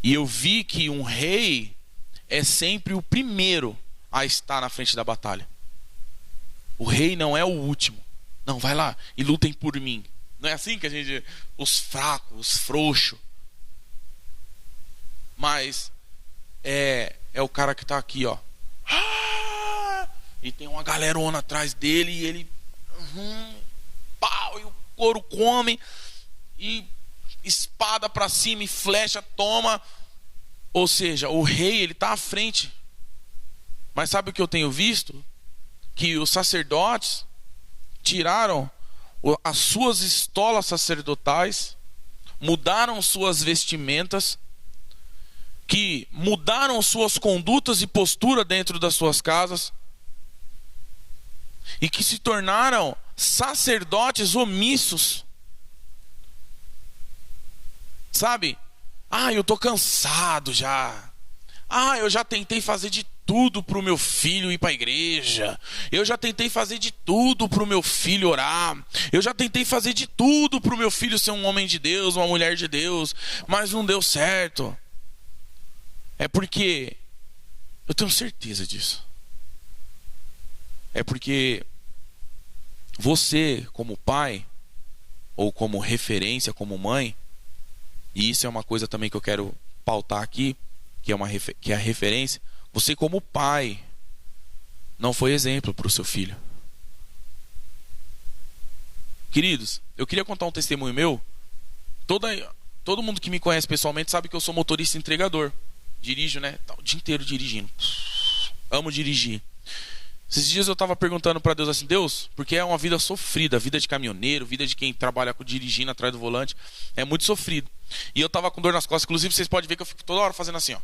E eu vi que um rei é sempre o primeiro a estar na frente da batalha. O rei não é o último. Não, vai lá e lutem por mim. Não é assim que a gente... Os fracos, os frouxos. Mas é o cara que tá aqui, ó. E tem uma galerona atrás dele e ele... pau, e o couro come. E espada pra cima e flecha toma. Ou seja, o rei, ele tá à frente. Mas sabe o que eu tenho visto? Que os sacerdotes tiraram as suas estolas sacerdotais, mudaram suas vestimentas, que mudaram suas condutas e postura dentro das suas casas, e que se tornaram sacerdotes omissos. Sabe? Eu tô cansado já. Eu já tentei fazer de tudo pro meu filho ir pra igreja. Eu já tentei fazer de tudo pro meu filho orar. Eu já tentei fazer de tudo pro meu filho ser um homem de Deus, uma mulher de Deus, mas não deu certo. É porque eu tenho certeza disso. É porque você, como pai, ou como referência, como mãe, e isso é uma coisa também que eu quero pautar aqui, que é a referência. Você, como pai, não foi exemplo para o seu filho. Queridos, eu queria contar um testemunho meu. Todo mundo que me conhece pessoalmente sabe que eu sou motorista entregador. Dirijo, né? O dia inteiro dirigindo. Amo dirigir. Esses dias eu estava perguntando para Deus assim: Deus, porque é uma vida sofrida, vida de caminhoneiro, vida de quem trabalha dirigindo atrás do volante, é muito sofrido. E eu estava com dor nas costas. Inclusive vocês podem ver que eu fico toda hora fazendo assim, ó.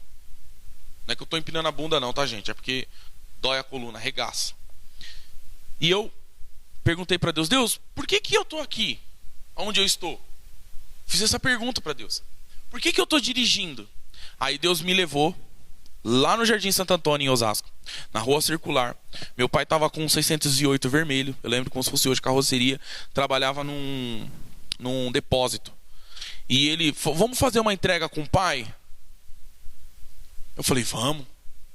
Não é que eu estou empinando a bunda não, tá, gente? É porque dói a coluna, arregaça. E eu perguntei para Deus: Deus, por que eu estou aqui? Onde eu estou? Fiz essa pergunta para Deus: por que eu estou dirigindo? Aí Deus me levou lá no Jardim Santo Antônio, em Osasco, na Rua Circular. Meu pai estava com um 608 vermelho. Eu lembro como se fosse hoje, carroceria. Trabalhava num depósito. E ele falou: vamos fazer uma entrega com o pai? Eu falei: vamos.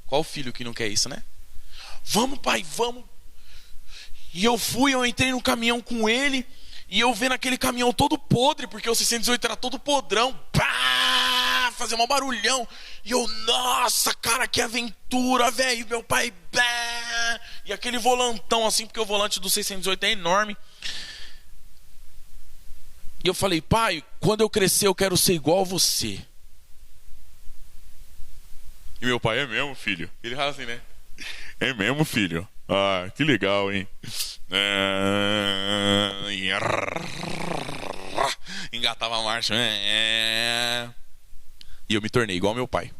Qual filho que não quer isso, né? Vamos, pai, vamos. E eu entrei no caminhão com ele. E eu vendo aquele caminhão todo podre, porque o 608 era todo podrão. Pá! Fazer um barulhão. E eu, nossa, cara, que aventura, velho. Meu pai, pá! E aquele volantão assim, porque o volante do 608 é enorme. E eu falei: pai, quando eu crescer eu quero ser igual a você. E meu pai: é mesmo, filho? Ele fala assim, né? É mesmo, filho? Ah, que legal, hein? Engatava a marcha. E eu me tornei igual ao meu pai.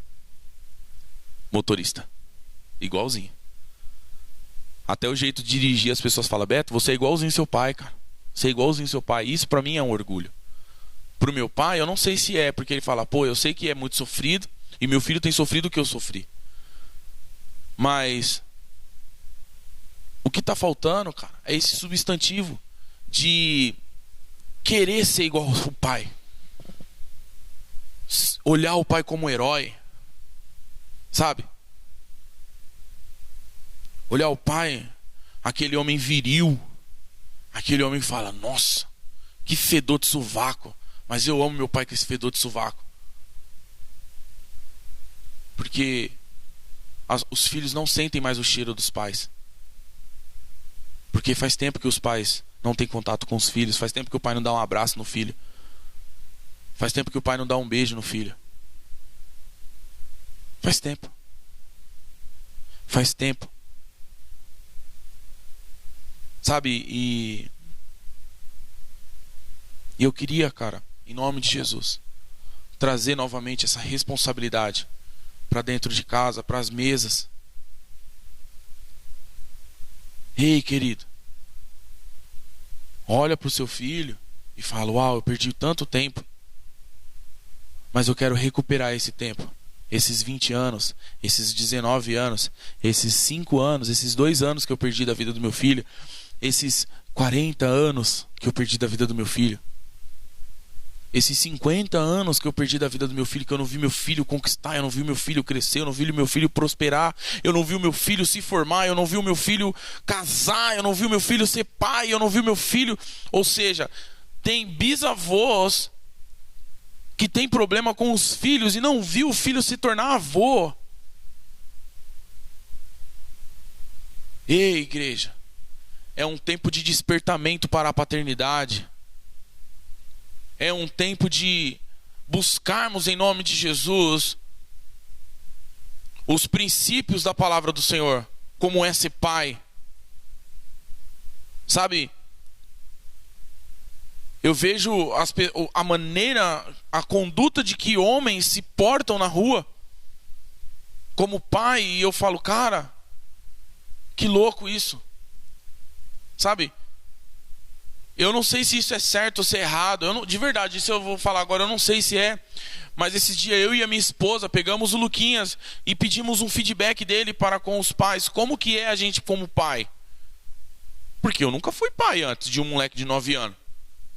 Motorista. Igualzinho. Até o jeito de dirigir, as pessoas falam: Beto, você é igualzinho seu pai, cara. Você é igualzinho seu pai. Isso pra mim é um orgulho. Pro meu pai, eu não sei se é, porque ele fala: pô, eu sei que é muito sofrido, e meu filho tem sofrido o que eu sofri. Mas o que tá faltando, cara, é esse substantivo de querer ser igual ao pai. Olhar o pai como herói. Sabe? Olhar o pai, aquele homem viril. Aquele homem que fala: nossa, que fedor de sovaco. Mas eu amo meu pai com esse fedor de sovaco. Porque os filhos não sentem mais o cheiro dos pais. Porque faz tempo que os pais não têm contato com os filhos. Faz tempo que o pai não dá um abraço no filho. Faz tempo que o pai não dá um beijo no filho. Faz tempo. Faz tempo. Sabe, e eu queria, cara, em nome de Jesus, trazer novamente essa responsabilidade para dentro de casa, para as mesas. Ei, querido, olha para o seu filho e fala: uau, eu perdi tanto tempo, mas eu quero recuperar esse tempo. Esses 20 anos, esses 19 anos, esses 5 anos, esses 2 anos que eu perdi da vida do meu filho, esses 40 anos que eu perdi da vida do meu filho. Esses 50 anos que eu perdi da vida do meu filho, que eu não vi meu filho conquistar, eu não vi meu filho crescer, eu não vi meu filho prosperar, eu não vi o meu filho se formar, eu não vi o meu filho casar, eu não vi o meu filho ser pai, eu não vi o meu filho... Ou seja, tem bisavós que tem problema com os filhos e não viu o filho se tornar avô. Ei, igreja, é um tempo de despertamento para a paternidade. É um tempo de buscarmos em nome de Jesus os princípios da palavra do Senhor, como é ser pai. Sabe, eu vejo a maneira, a conduta de que homens se portam na rua como pai, e eu falo, cara, que louco isso. Sabe, eu não sei se isso é certo ou se é errado. De verdade, isso eu vou falar agora, eu não sei se é. Mas esses dias eu e a minha esposa pegamos o Luquinhas e pedimos um feedback dele para com os pais. Como que é a gente como pai? Porque eu nunca fui pai antes de um moleque de 9 anos.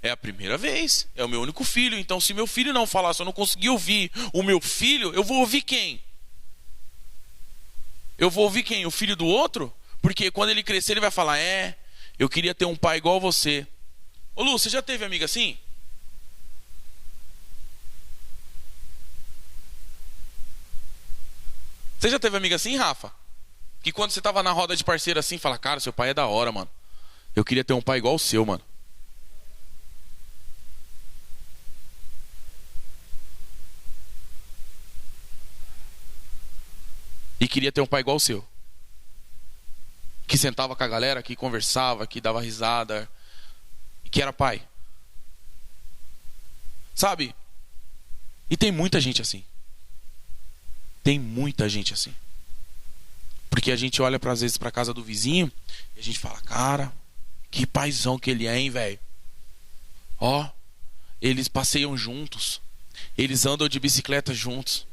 É a primeira vez, é o meu único filho. Então se meu filho não falar, se eu não conseguir ouvir o meu filho, eu vou ouvir quem? Eu vou ouvir quem? O filho do outro? Porque quando ele crescer ele vai falar, eu queria ter um pai igual você. Ô Lu, você já teve amiga assim? Você já teve amiga assim, Rafa? Que quando você tava na roda de parceiro assim, fala, cara, seu pai é da hora, mano. Eu queria ter um pai igual o seu, mano. E queria ter um pai igual o seu. Que sentava com a galera, que conversava, que dava risada, que era pai. Sabe? E tem muita gente assim. Tem muita gente assim. Porque a gente olha às vezes pra casa do vizinho e a gente fala, cara, que paizão que ele é, hein, velho. Ó, eles passeiam juntos. Eles andam de bicicleta juntos.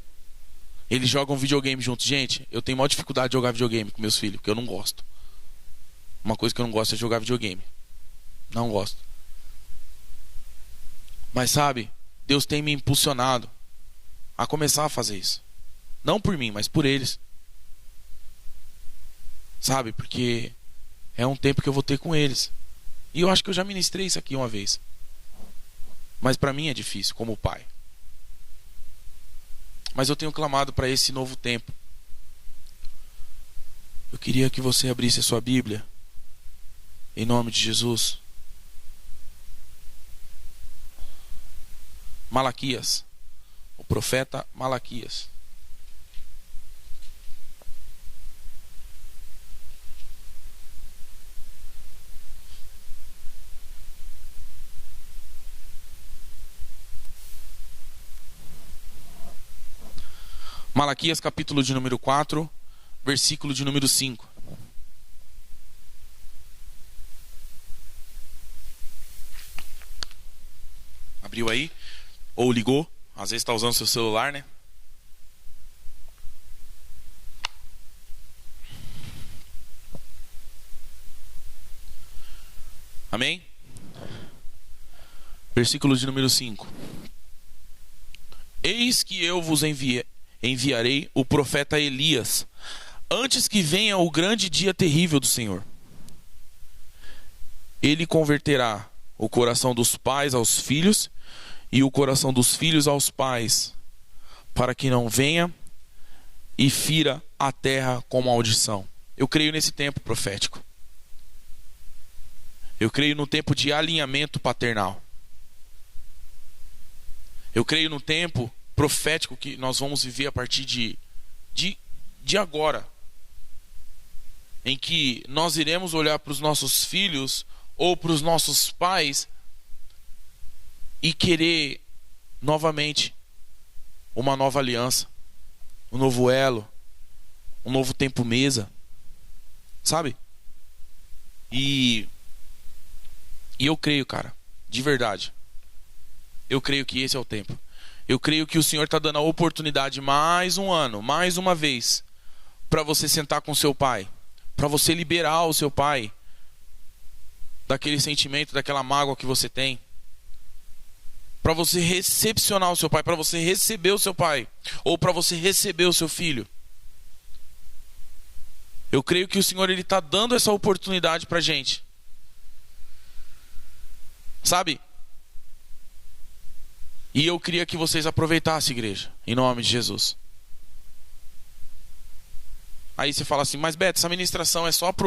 Eles jogam videogame juntos. Gente, eu tenho maior dificuldade de jogar videogame com meus filhos, porque eu não gosto. Uma coisa que eu não gosto é jogar videogame. Não gosto. Mas sabe, Deus tem me impulsionado a começar a fazer isso. Não por mim, mas por eles. Sabe, porque é um tempo que eu vou ter com eles. E eu acho que eu já ministrei isso aqui uma vez. Mas para mim é difícil, como pai. Mas eu tenho clamado para esse novo tempo. Eu queria que você abrisse a sua Bíblia, em nome de Jesus. Malaquias, o profeta Malaquias. Malaquias capítulo de número 4, versículo de número 5. Abriu aí? Ou ligou? Às vezes está usando seu celular, né? Amém? Versículo de número 5. Eis que eu vos enviarei o profeta Elias, antes que venha o grande dia terrível do Senhor. Ele converterá o coração dos pais aos filhos e o coração dos filhos aos pais, para que não venha e fira a terra com maldição. Eu creio nesse tempo profético. Eu creio no tempo de alinhamento paternal. Eu creio no tempo profético que nós vamos viver a partir de agora, em que nós iremos olhar para os nossos filhos ou para os nossos pais e querer novamente uma nova aliança, um novo elo, um novo tempo mesa, sabe? E eu creio, cara, de verdade, eu creio que esse é o tempo. Eu creio que o Senhor está dando a oportunidade mais um ano, mais uma vez, para você sentar com seu pai, para você liberar o seu pai daquele sentimento, daquela mágoa que você tem. Para você recepcionar o seu pai, para você receber o seu pai, ou para você receber o seu filho. Eu creio que o Senhor ele está dando essa oportunidade para a gente. Sabe? E eu queria que vocês aproveitassem, igreja, em nome de Jesus. Aí você fala assim, mas Beto, essa ministração é só para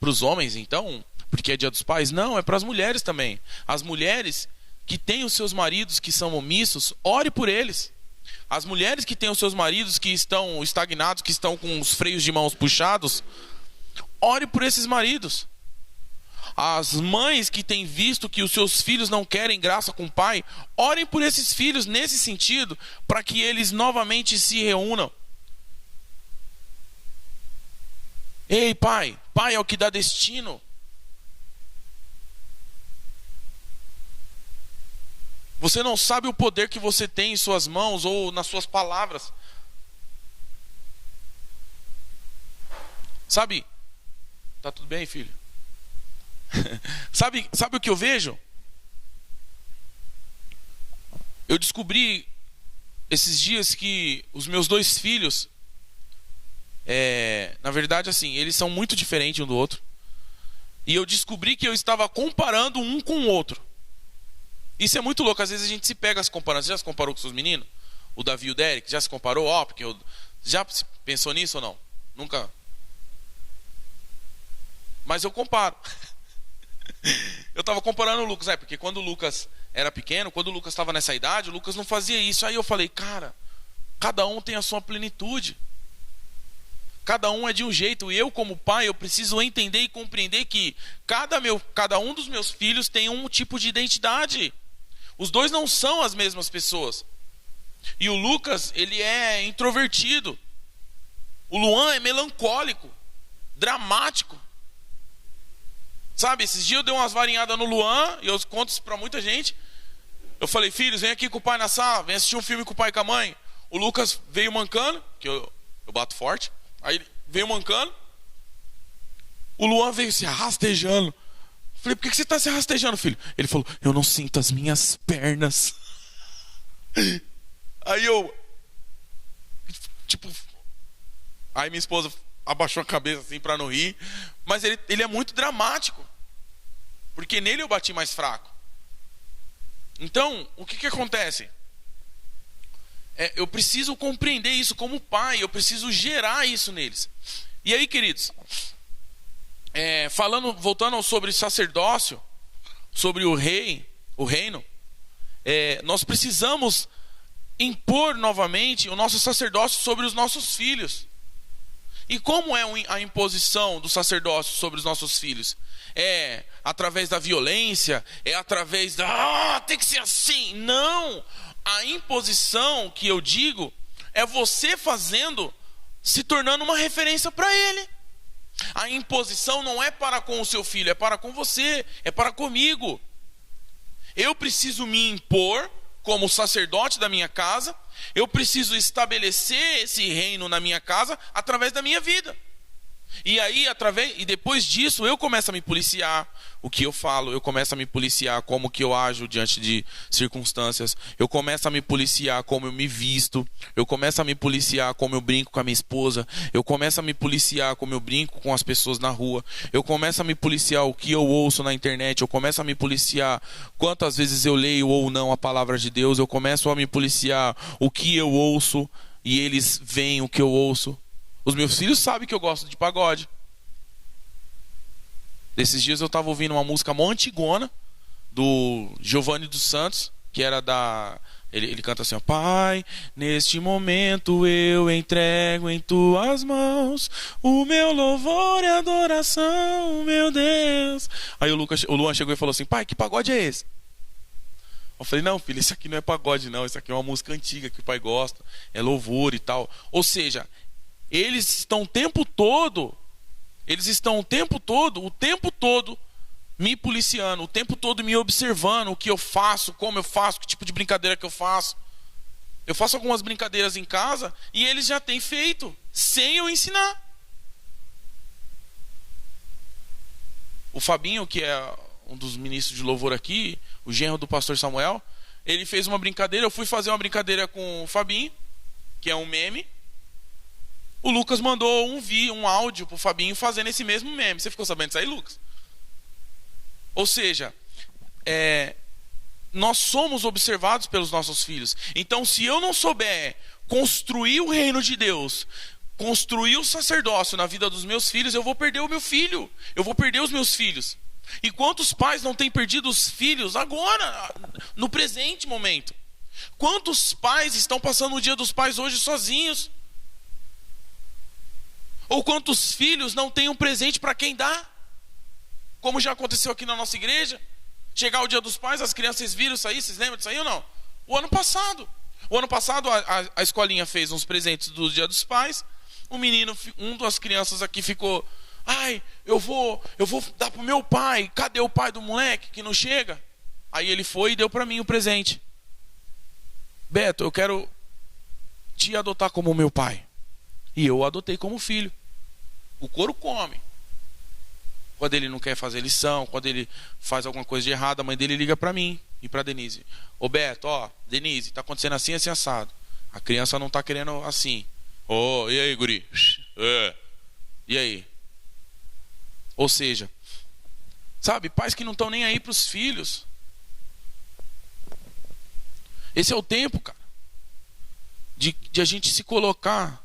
os homens, então? Porque é dia dos pais? Não, é para as mulheres também. As mulheres que têm os seus maridos que são omissos, ore por eles. As mulheres que têm os seus maridos que estão estagnados, que estão com os freios de mãos puxados, ore por esses maridos. As mães que têm visto que os seus filhos não querem graça com o pai, orem por esses filhos nesse sentido, para que eles novamente se reúnam. Ei, pai, pai é o que dá destino. Você não sabe o poder que você tem em suas mãos ou nas suas palavras. Sabe? Tá tudo bem, filho? Sabe o que eu vejo? Eu descobri esses dias que os meus dois filhos, na verdade assim, eles são muito diferentes um do outro. E eu descobri que eu estava comparando um com o outro. Isso é muito louco, às vezes a gente se pega se comparando. Você já se comparou com seus meninos? O Davi e o Derek, já se comparou? Porque já pensou nisso ou não? Nunca? Mas eu comparo. Eu estava comparando o Lucas, porque quando o Lucas era pequeno, quando o Lucas estava nessa idade, o Lucas não fazia isso. Aí eu falei, cara, cada um tem a sua plenitude. Cada um é de um jeito. E eu, como pai, eu preciso entender e compreender que cada um dos meus filhos tem um tipo de identidade. Os dois não são as mesmas pessoas. E o Lucas, ele é introvertido. O Luan é melancólico, dramático. Sabe, esses dias eu dei umas varinhadas no Luan, e eu conto isso pra muita gente. Eu falei, filhos, vem aqui com o pai na sala, vem assistir um filme com o pai e com a mãe. O Lucas veio mancando, que eu bato forte. Aí ele veio mancando. O Luan veio se rastejando. Falei, por que você está se rastejando, filho? Ele falou, eu não sinto as minhas pernas. Aí eu, aí minha esposa abaixou a cabeça assim para não rir. Mas ele é muito dramático. Porque nele eu bati mais fraco. Então, o que acontece? Eu preciso compreender isso como pai. Eu preciso gerar isso neles. E aí, queridos, voltando sobre sacerdócio, sobre o reino, nós precisamos impor novamente o nosso sacerdócio sobre os nossos filhos. E como é a imposição do sacerdócio sobre os nossos filhos? É através da violência? É através tem que ser assim? Não! A imposição que eu digo é você se tornando uma referência para ele. A imposição não é para com o seu filho, é para com você, é para comigo. Eu preciso me impor como sacerdote da minha casa. Eu preciso estabelecer esse reino na minha casa através da minha vida. E aí, depois disso, eu começo a me policiar o que eu falo, eu começo a me policiar como que eu ajo diante de circunstâncias, eu começo a me policiar como eu me visto, eu começo a me policiar como eu brinco com a minha esposa, eu começo a me policiar como eu brinco com as pessoas na rua, eu começo a me policiar o que eu ouço na internet, eu começo a me policiar quantas vezes eu leio ou não a palavra de Deus, eu começo a me policiar o que eu ouço e eles veem o que eu ouço. Os meus filhos sabem que eu gosto de pagode. Desses dias eu estava ouvindo uma música mó antigona do Giovanni dos Santos, que era ele canta assim, ó, Pai, neste momento eu entrego em tuas mãos o meu louvor e adoração, meu Deus. Aí o Luan chegou e falou assim, pai, que pagode é esse? Eu falei, não, filho, esse aqui não é pagode não, isso aqui é uma música antiga que o pai gosta, é louvor e tal. Ou seja, eles estão o tempo todo me policiando, o tempo todo me observando o que eu faço, como eu faço, que tipo de brincadeira que eu faço. Eu faço algumas brincadeiras em casa e eles já têm feito, sem eu ensinar. O Fabinho, que é um dos ministros de louvor aqui, o genro do pastor Samuel, ele fez uma brincadeira. Eu fui fazer uma brincadeira com o Fabinho, que é um meme. O Lucas mandou um áudio pro Fabinho fazendo esse mesmo meme. Você ficou sabendo disso aí, Lucas? Ou seja, nós somos observados pelos nossos filhos. Então, se eu não souber construir o reino de Deus, construir o sacerdócio na vida dos meus filhos, eu vou perder o meu filho. Eu vou perder os meus filhos. E quantos pais não têm perdido os filhos agora, no presente momento? Quantos pais estão passando o dia dos pais hoje sozinhos? Ou quantos filhos não têm um presente para quem dá? Como já aconteceu aqui na nossa igreja. Chegar o dia dos pais, as crianças viram isso aí, vocês lembram disso aí ou não? O ano passado a escolinha fez uns presentes do dia dos pais. Um menino, um das crianças aqui ficou: ai, eu vou dar pro meu pai. Cadê o pai do moleque que não chega? Aí ele foi e deu para mim o presente. Beto, eu quero te adotar como meu pai. E eu o adotei como filho. O couro come. Quando ele não quer fazer lição, quando ele faz alguma coisa de errado, a mãe dele liga para mim e para Denise: ô Beto, Denise, tá acontecendo assim, assim, assado. A criança não tá querendo assim. E aí, guri? E aí? Ou seja, sabe, pais que não estão nem aí para os filhos. Esse é o tempo, cara, de a gente se colocar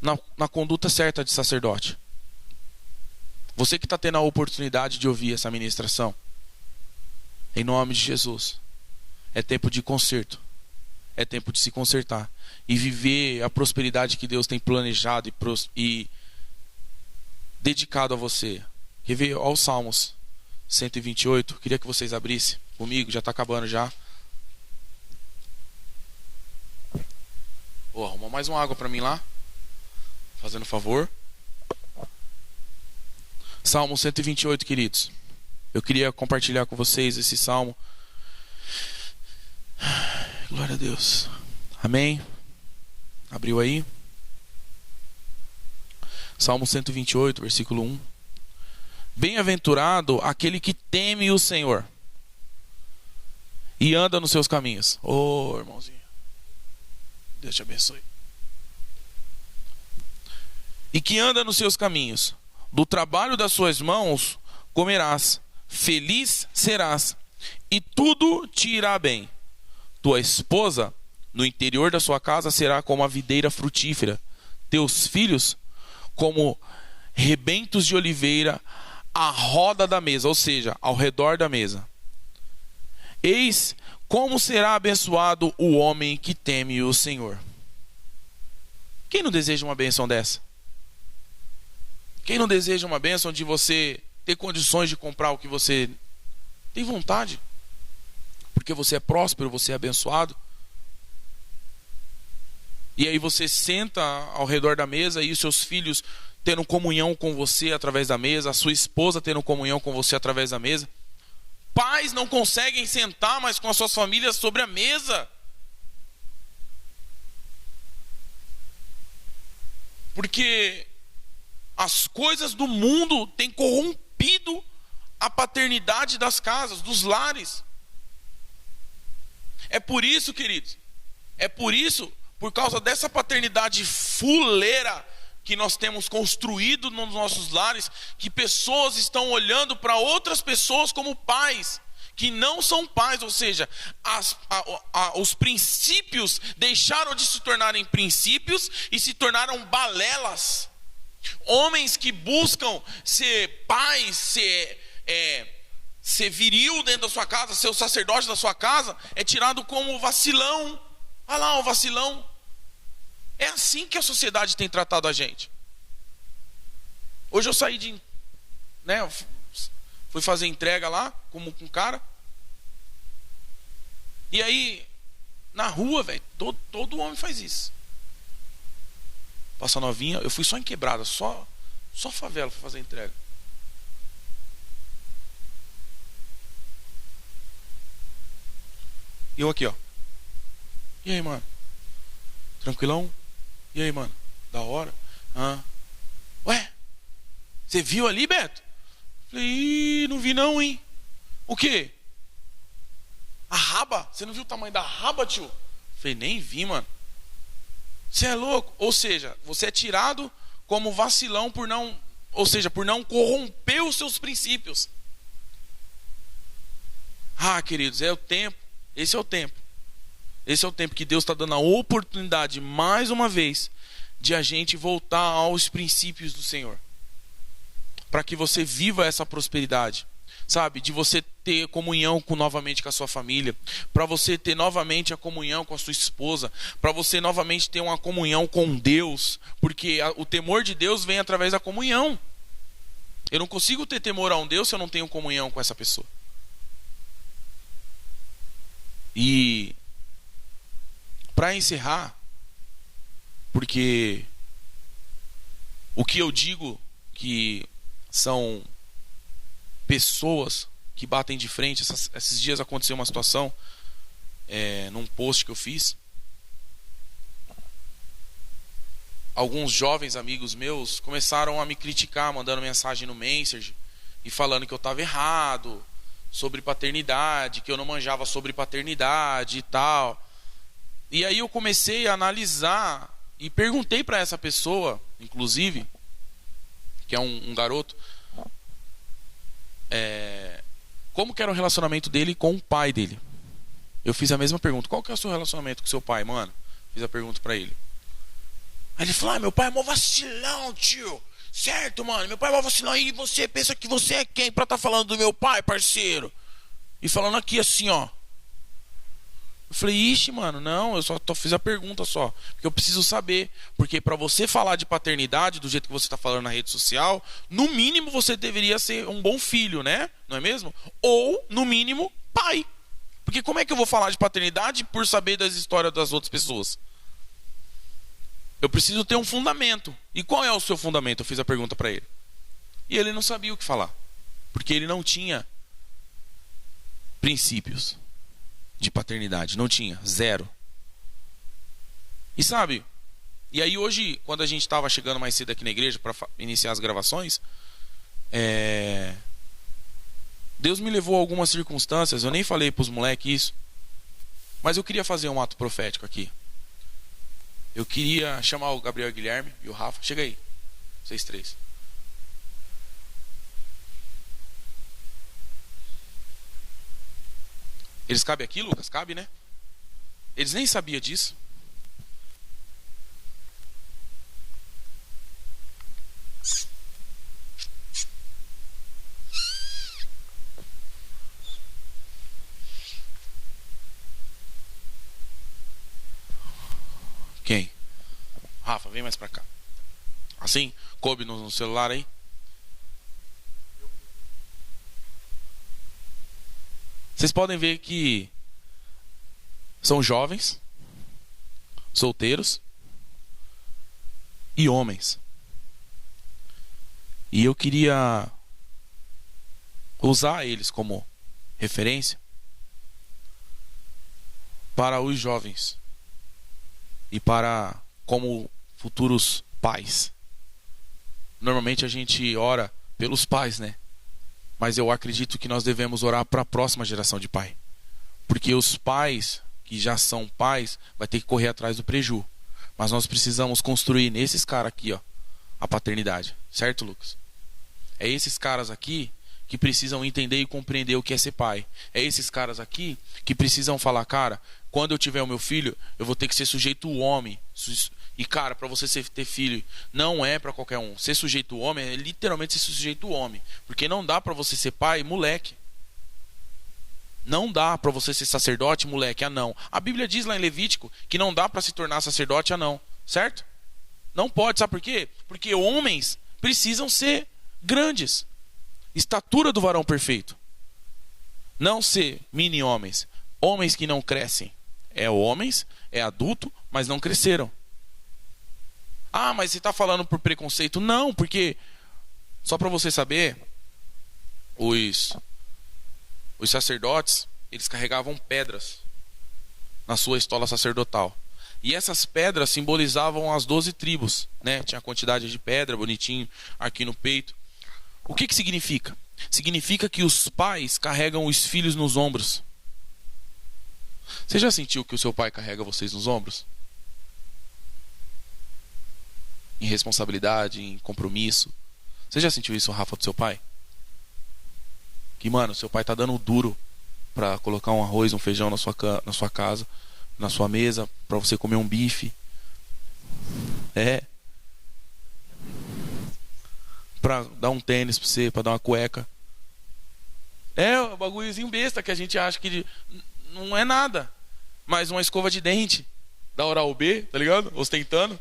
na conduta certa de sacerdote. Você que está tendo a oportunidade de ouvir essa ministração, em nome de Jesus, é tempo de conserto. É tempo de se consertar e viver a prosperidade que Deus tem planejado e dedicado a você. Quer ver? Olha os Salmos 128. Queria que vocês abrissem comigo, já está acabando já. Arruma mais uma água para mim lá, fazendo favor. Salmo 128, queridos. Eu queria compartilhar com vocês esse salmo. Glória a Deus. Amém. Abriu aí. Salmo 128, versículo 1. Bem-aventurado aquele que teme o Senhor e anda nos seus caminhos. Irmãozinho, Deus te abençoe. E que anda nos seus caminhos. Do trabalho das suas mãos comerás, feliz serás, e tudo te irá bem. Tua esposa no interior da sua casa será como a videira frutífera, teus filhos como rebentos de oliveira à roda da mesa, ou seja, ao redor da mesa. Eis como será abençoado o homem que teme o Senhor. Quem não deseja uma bênção dessa? Quem não deseja uma bênção de você ter condições de comprar o que você tem vontade? Porque você é próspero, você é abençoado. E aí você senta ao redor da mesa e os seus filhos tendo comunhão com você através da mesa, a sua esposa tendo comunhão com você através da mesa. Pais não conseguem sentar mais com as suas famílias sobre a mesa. Porque as coisas do mundo têm corrompido a paternidade das casas, dos lares. É por isso, queridos, por causa dessa paternidade fuleira que nós temos construído nos nossos lares, que pessoas estão olhando para outras pessoas como pais, que não são pais, ou seja, os princípios deixaram de se tornarem princípios e se tornaram balelas. Homens que buscam ser pais, ser viril dentro da sua casa, ser o sacerdote da sua casa, é tirado como vacilão. Olha lá o vacilão. É assim que a sociedade tem tratado a gente. Hoje eu saí fui fazer entrega lá com um cara. E aí, na rua, velho, todo homem faz isso. Passa novinha, eu fui só em Quebrada, só favela para fazer entrega. E eu aqui, ó. E aí, mano? Tranquilão? E aí, mano? Da hora? Ué? Você viu ali, Beto? Falei, ih, não vi não, hein? O quê? A raba? Você não viu o tamanho da raba, tio? Falei, nem vi, mano. Você é louco? Ou seja, você é tirado como vacilão por não corromper os seus princípios. Ah, queridos, é o tempo. Esse é o tempo. Esse é o tempo que Deus está dando a oportunidade, mais uma vez, de a gente voltar aos princípios do Senhor. Para que você viva essa prosperidade. Sabe? De você ter comunhão novamente com a sua família. Para você ter novamente a comunhão com a sua esposa. Para você novamente ter uma comunhão com Deus. Porque o temor de Deus vem através da comunhão. Eu não consigo ter temor a um Deus se eu não tenho comunhão com essa pessoa. E para encerrar, porque o que eu digo que são pessoas que batem de frente. Esses dias aconteceu uma situação num post que eu fiz. Alguns jovens amigos meus começaram a me criticar, mandando mensagem no Messenger e falando que eu estava errado sobre paternidade, que eu não manjava sobre paternidade e tal. E aí eu comecei a analisar e perguntei para essa pessoa, inclusive, que é um garoto, como que era o relacionamento dele com o pai dele. Eu fiz a mesma pergunta. Qual que é o seu relacionamento com seu pai, mano? Fiz a pergunta pra ele. Aí ele falou, meu pai é mó vacilão, tio. Certo, mano, meu pai é mó vacilão. E você pensa que você é quem pra tá falando do meu pai, parceiro? E falando aqui assim, ó. Eu falei, ixi, mano, não, eu só fiz a pergunta só. Porque eu preciso saber. Porque pra você falar de paternidade do jeito que você tá falando na rede social, no mínimo você deveria ser um bom filho, né? Não é mesmo? Ou, no mínimo, pai. Porque como é que eu vou falar de paternidade por saber das histórias das outras pessoas? Eu preciso ter um fundamento. E qual é o seu fundamento? Eu fiz a pergunta pra ele. E ele não sabia o que falar. Porque ele não tinha princípios de paternidade. Não tinha. Zero. E sabe? E aí hoje, quando a gente estava chegando mais cedo aqui na igreja para iniciar as gravações, Deus me levou a algumas circunstâncias. Eu nem falei para os moleques isso. Mas eu queria fazer um ato profético aqui. Eu queria chamar o Gabriel e o Guilherme e o Rafa. Chega aí. Vocês três. Eles cabem aqui, Lucas? Cabe, né? Eles nem sabiam disso. Quem? Rafa, vem mais pra cá. Assim? Coube no celular aí? Vocês podem ver que são jovens, solteiros e homens. E eu queria usar eles como referência para os jovens e para como futuros pais. Normalmente a gente ora pelos pais, né? Mas eu acredito que nós devemos orar para a próxima geração de pai. Porque os pais que já são pais vai ter que correr atrás do preju. Mas nós precisamos construir nesses caras aqui, ó, a paternidade. Certo, Lucas? É esses caras aqui que precisam entender e compreender o que é ser pai. É esses caras aqui que precisam falar, cara, quando eu tiver o meu filho, eu vou ter que ser sujeito ao homem. E cara, para você ter filho, não é para qualquer um. Ser sujeito ao homem é literalmente ser sujeito ao homem. Porque não dá para você ser pai, moleque. Não dá para você ser sacerdote, moleque, anão. A Bíblia diz lá em Levítico que não dá para se tornar sacerdote, anão. Certo? Não pode, sabe por quê? Porque homens precisam ser grandes. Estatura do varão perfeito. Não ser mini homens. Homens que não crescem. É homens, é adulto, mas não cresceram. Ah, mas você está falando por preconceito? Não, porque, só para você saber, os sacerdotes, eles carregavam pedras na sua estola sacerdotal. E essas pedras simbolizavam as 12 tribos, né? Tinha a quantidade de pedra, bonitinho, aqui no peito. O que significa? significa que os pais carregam os filhos nos ombros. Você já sentiu que o seu pai carrega vocês nos ombros? Em responsabilidade, em compromisso. Você já sentiu isso, Rafa, do seu pai? Que, mano, seu pai tá dando duro pra colocar um arroz, um feijão na sua casa, na sua mesa, pra você comer um bife. Pra dar um tênis pra você, pra dar uma cueca. Um bagulhozinho besta que a gente acha que não é nada. Mas uma escova de dente da Oral-B, tá ligado? Ostentando.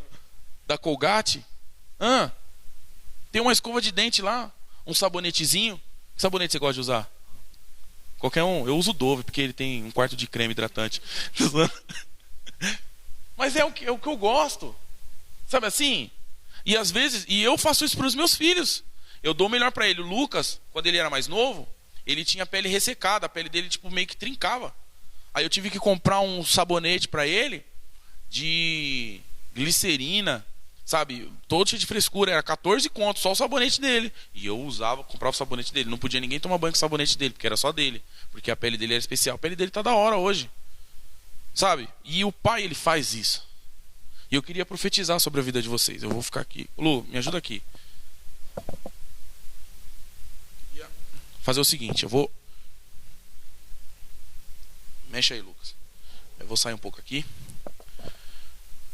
Da Colgate. Tem uma escova de dente lá. Um sabonetezinho. Que sabonete você gosta de usar? Qualquer um. Eu uso o Dove, porque ele tem 1/4 de creme hidratante. Mas é o que eu gosto. Sabe assim? E às vezes, e eu faço isso para os meus filhos. Eu dou o melhor para ele. O Lucas, quando ele era mais novo, ele tinha a pele ressecada. A pele dele tipo meio que trincava. Aí eu tive que comprar um sabonete para ele de glicerina, sabe? Todo cheio de frescura. Era 14 contos, só o sabonete dele. E eu comprava o sabonete dele. Não podia ninguém tomar banho com o sabonete dele, porque era só dele. Porque a pele dele era especial. A pele dele tá da hora hoje. Sabe? E o pai, ele faz isso. E eu queria profetizar sobre a vida de vocês. Eu vou ficar aqui. Lu, me ajuda aqui. Fazer o seguinte, eu vou... Mexe aí, Lucas. Eu vou sair um pouco aqui.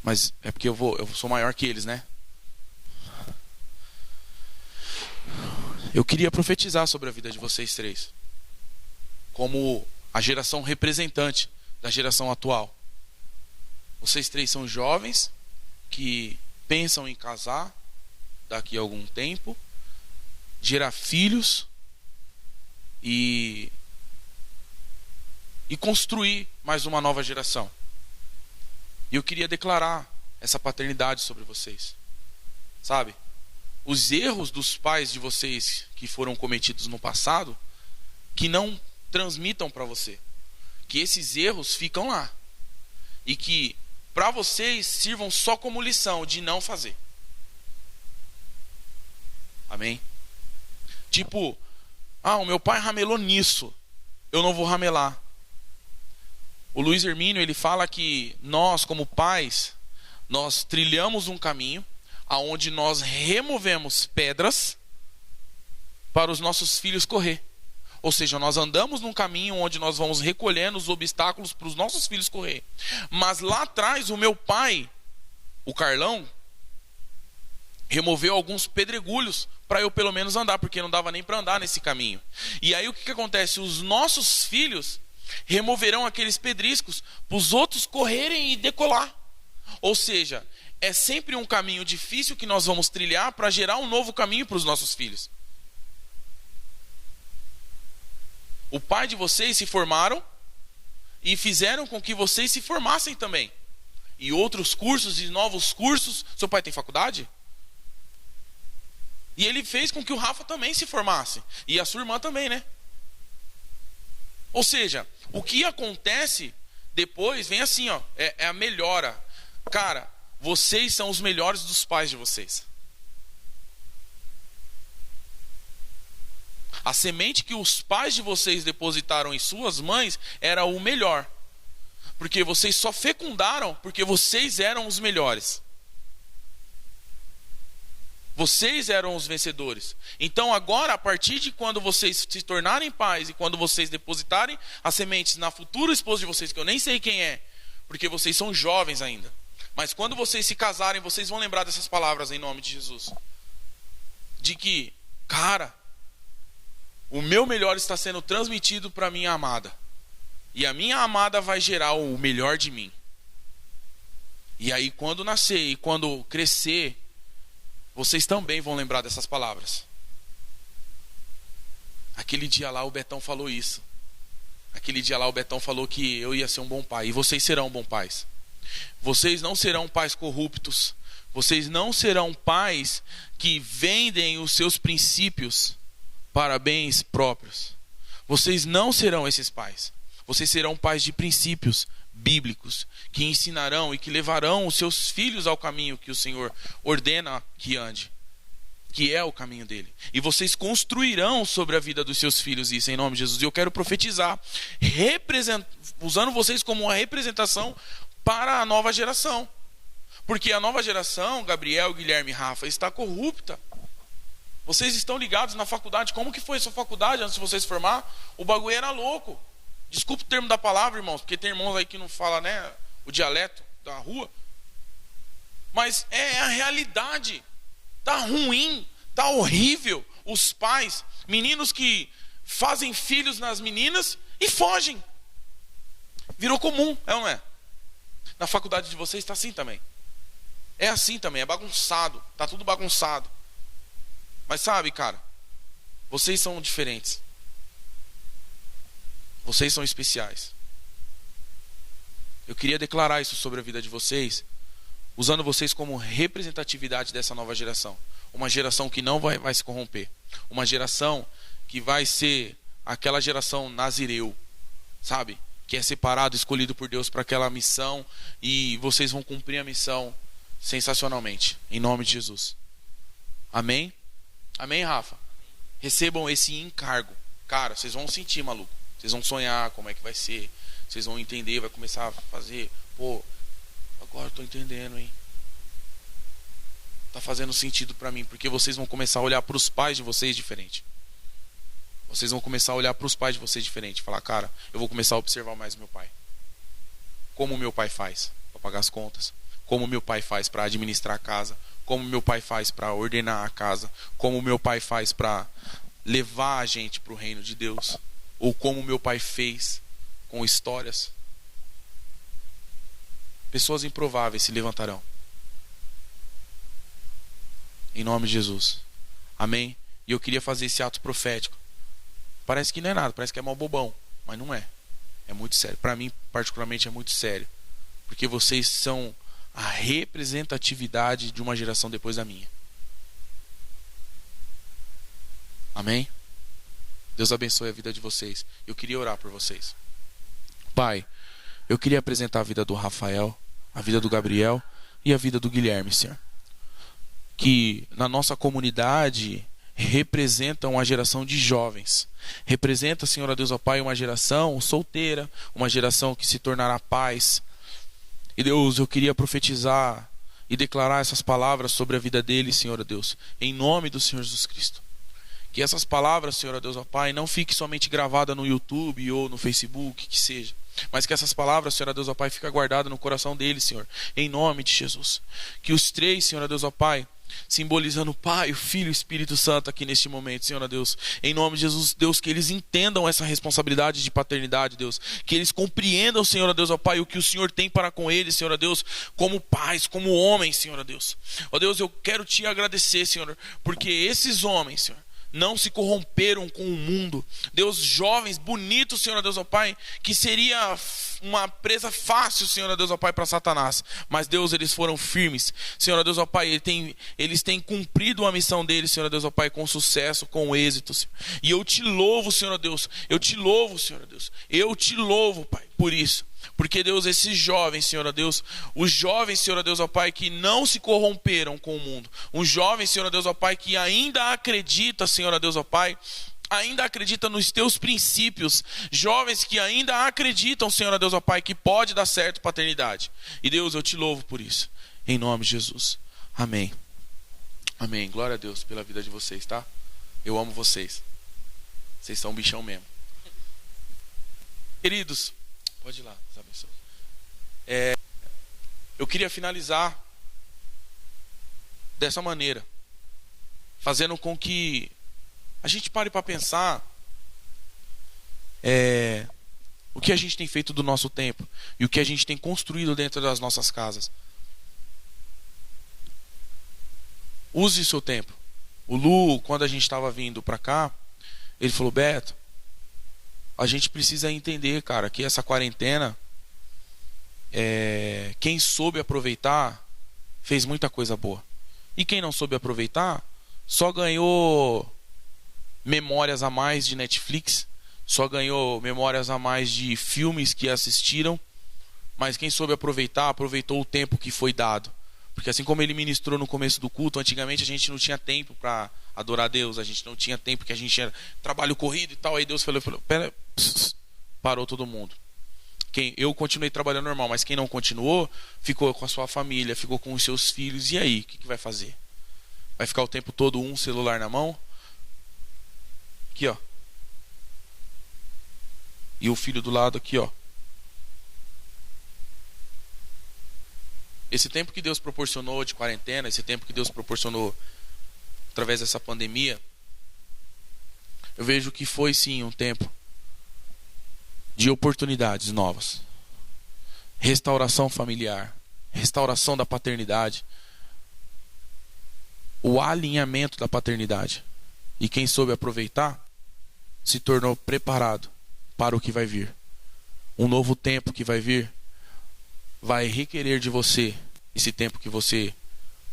Mas é porque eu sou maior que eles, né? Eu queria profetizar sobre a vida de vocês três. Como a geração representante da geração atual. Vocês três são jovens que pensam em casar daqui a algum tempo, gerar filhos e construir mais uma nova geração. E eu queria declarar essa paternidade sobre vocês. Sabe? Os erros dos pais de vocês que foram cometidos no passado, que não transmitam para você. Que esses erros ficam lá. E que para vocês sirvam só como lição de não fazer. Amém? Tipo, o meu pai ramelou nisso, eu não vou ramelar. O Luiz Hermínio, ele fala que nós, como pais, nós trilhamos um caminho aonde nós removemos pedras para os nossos filhos correr. Ou seja, nós andamos num caminho onde nós vamos recolhendo os obstáculos para os nossos filhos correr. Mas lá atrás, o meu pai, o Carlão, removeu alguns pedregulhos para eu pelo menos andar, porque não dava nem para andar nesse caminho. E aí o que acontece? Os nossos filhos removerão aqueles pedriscos para os outros correrem e decolar. Ou seja, é sempre um caminho difícil que nós vamos trilhar para gerar um novo caminho para os nossos filhos. O pai de vocês se formaram e fizeram com que vocês se formassem também. E outros cursos e novos cursos. Seu pai tem faculdade? E ele fez com que o Rafa também se formasse. E a sua irmã também, né? Ou seja, o que acontece depois vem assim, é a melhora. Cara, vocês são os melhores dos pais de vocês. A semente que os pais de vocês depositaram em suas mães era o melhor. Porque vocês só fecundaram porque vocês eram os melhores. Vocês eram os vencedores. Então agora, a partir de quando vocês se tornarem pais e quando vocês depositarem as sementes na futura esposa de vocês, que eu nem sei quem é, porque vocês são jovens ainda. Mas quando vocês se casarem, vocês vão lembrar dessas palavras em nome de Jesus. De que, cara, o meu melhor está sendo transmitido para minha amada. E a minha amada vai gerar o melhor de mim. E aí quando nascer e quando crescer, vocês também vão lembrar dessas palavras. Aquele dia lá o Betão falou isso. Aquele dia lá o Betão falou que eu ia ser um bom pai. E vocês serão bons pais. Vocês não serão pais corruptos. Vocês não serão pais que vendem os seus princípios para bens próprios. Vocês não serão esses pais. Vocês serão pais de princípios bíblicos, que ensinarão e que levarão os seus filhos ao caminho que o Senhor ordena que ande. que é o caminho dele. E vocês construirão sobre a vida dos seus filhos isso em nome de Jesus. E eu quero profetizar, usando vocês como uma representação para a nova geração. Porque a nova geração, Gabriel, Guilherme e Rafa, está corrupta. Vocês estão ligados na faculdade. Como que foi a sua faculdade antes de vocês se formar? O bagulho era louco. Desculpa o termo da palavra, irmãos, porque tem irmãos aí que não falam, né, o dialeto da rua. Mas é a realidade. Tá ruim, tá horrível. Os pais, meninos que fazem filhos nas meninas e fogem. Virou comum, é ou não é? Na faculdade de vocês está assim também. É assim também, é bagunçado. Tá tudo bagunçado. Mas sabe, cara, vocês são diferentes. Vocês são especiais. Eu queria declarar isso sobre a vida de vocês, usando vocês como representatividade dessa nova geração. Uma geração que não vai se corromper. Uma geração que vai ser aquela geração nazireu, sabe? Que é separado, escolhido por Deus para aquela missão. E vocês vão cumprir a missão sensacionalmente. Em nome de Jesus. Amém? Amém, Rafa? Recebam esse encargo. Cara, vocês vão sentir, maluco. Vocês vão sonhar como é que vai ser. Vocês vão entender, vai começar a fazer. Pô, agora eu tô entendendo, hein? Tá fazendo sentido pra mim. Porque vocês vão começar a olhar pros pais de vocês diferente. Vocês vão começar a olhar pros pais de vocês diferente. Falar, cara, eu vou começar a observar mais meu pai. Como meu pai faz pra pagar as contas. Como meu pai faz para administrar a casa, como meu pai faz para ordenar a casa, como meu pai faz para levar a gente para o reino de Deus, ou como meu pai fez com histórias. Pessoas improváveis se levantarão. Em nome de Jesus. Amém? E eu queria fazer esse ato profético. Parece que não é nada, parece que é mal bobão, mas não é. É muito sério. Para mim, particularmente, é muito sério. Porque vocês são a representatividade de uma geração depois da minha. Amém? Deus abençoe a vida de vocês. Eu queria orar por vocês. Pai, eu queria apresentar a vida do Rafael, a vida do Gabriel e a vida do Guilherme, Senhor. Que na nossa comunidade representam uma geração de jovens. Representa, Senhor, Deus, ó Pai, uma geração solteira, uma geração que se tornará pais. E Deus, eu queria profetizar e declarar essas palavras sobre a vida deles, Senhor Deus, em nome do Senhor Jesus Cristo. Que essas palavras, Senhor Deus, ó Pai, não fiquem somente gravadas no YouTube ou no Facebook, que seja. Mas que essas palavras, Senhor Deus, ó Pai, fiquem guardadas no coração deles, Senhor, em nome de Jesus. Que os três, Senhor Deus, ó Pai, simbolizando o Pai, o Filho e o Espírito Santo aqui neste momento, Senhor Deus, em nome de Jesus, Deus, que eles entendam essa responsabilidade de paternidade, Deus, que eles compreendam, Senhor Deus, ó Pai, o que o Senhor tem para com eles, Senhor Deus, como pais, como homens, Senhor Deus. Ó Deus, eu quero te agradecer, Senhor, porque esses homens, Senhor, não se corromperam com o mundo. Deus, jovens, bonitos, Senhor Deus, ó Pai, que seria uma presa fácil, Senhor Deus, ó Pai, para Satanás. Mas Deus, eles foram firmes. Senhor Deus, ó Pai, eles têm cumprido a missão deles, Senhor Deus, ó Pai, com sucesso, com êxito, Senhor. E eu te louvo, Senhor Deus. Eu te louvo, Senhor Deus. Eu te louvo, Pai, por isso. Porque, Deus, esses jovens, Senhor Deus, os jovens, Senhor Deus, ó Pai, que não se corromperam com o mundo, os jovens, Senhor Deus, ó Pai, que ainda acredita, Senhor Deus, ó Pai, ainda acredita nos teus princípios, jovens que ainda acreditam, Senhor Deus, ó Pai, que pode dar certo paternidade. E, Deus, eu te louvo por isso, em nome de Jesus. Amém. Amém. Glória a Deus pela vida de vocês, tá? Eu amo vocês. Vocês são um bichão mesmo. Queridos, pode ir lá, Deus abençoe. Eu queria finalizar dessa maneira, fazendo com que a gente pare para pensar o que a gente tem feito do nosso tempo e o que a gente tem construído dentro das nossas casas. Use o seu tempo. O Lu, quando a gente estava vindo para cá, ele falou: Beto, a gente precisa entender, cara, que essa quarentena, quem soube aproveitar fez muita coisa boa. E quem não soube aproveitar só ganhou memórias a mais de Netflix, só ganhou memórias a mais de filmes que assistiram. Mas quem soube aproveitar, aproveitou o tempo que foi dado. Porque assim como ele ministrou no começo do culto, antigamente a gente não tinha tempo para adorar a Deus, a gente não tinha tempo, porque a gente tinha trabalho corrido e tal. Aí Deus falou pera, parou todo mundo. Eu continuei trabalhando normal, mas quem não continuou, ficou com a sua família, ficou com os seus filhos. E aí, o que vai fazer? Vai ficar o tempo todo um celular na mão? Aqui, ó. E o filho do lado aqui, ó. Esse tempo que Deus proporcionou de quarentena, esse tempo que Deus proporcionou através dessa pandemia, eu vejo que foi sim um tempo de oportunidades novas. Restauração familiar, restauração da paternidade, o alinhamento da paternidade. E quem soube aproveitar, se tornou preparado para o que vai vir. Um novo tempo que vai vir vai requerer de você esse tempo que você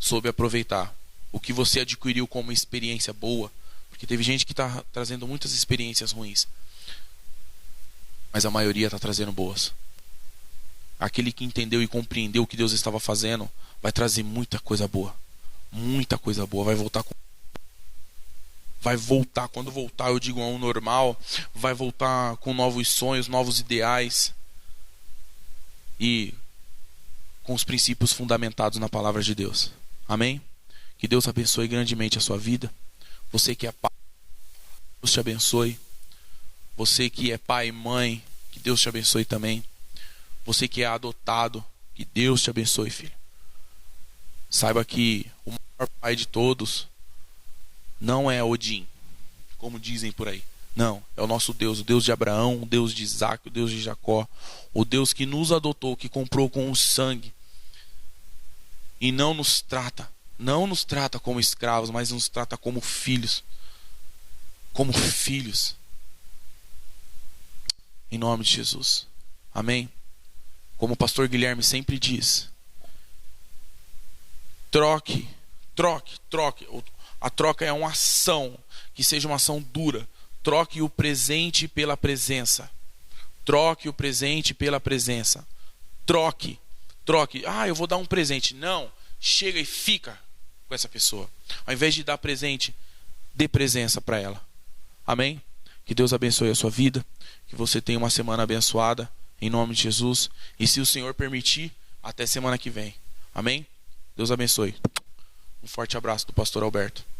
soube aproveitar. O que você adquiriu como experiência boa. Porque teve gente que está trazendo muitas experiências ruins, mas a maioria está trazendo boas. Aquele que entendeu e compreendeu o que Deus estava fazendo vai trazer muita coisa boa. Muita coisa boa. Vai voltar, quando voltar eu digo ao normal, vai voltar com novos sonhos, novos ideais e com os princípios fundamentados na palavra de Deus. Amém? Que Deus abençoe grandemente a sua vida. Você que é pai, Deus te abençoe. Você que é pai e mãe, que Deus te abençoe também. Você que é adotado, que Deus te abençoe, filho. Saiba que o maior pai de todos não é Odin, como dizem por aí. Não, é o nosso Deus, o Deus de Abraão, o Deus de Isaac, o Deus de Jacó. O Deus que nos adotou, que comprou com o sangue. E não nos trata como escravos, mas nos trata como filhos. Como filhos. Em nome de Jesus. Amém? Como o pastor Guilherme sempre diz, troque. A troca é uma ação, que seja uma ação dura. Troque o presente pela presença. Troque o presente pela presença. Troque. Ah, eu vou dar um presente. Não, chega e fica com essa pessoa. Ao invés de dar presente, dê presença para ela. Amém? Que Deus abençoe a sua vida. Que você tenha uma semana abençoada. Em nome de Jesus. E se o Senhor permitir, até semana que vem. Amém? Deus abençoe. Um forte abraço do pastor Alberto.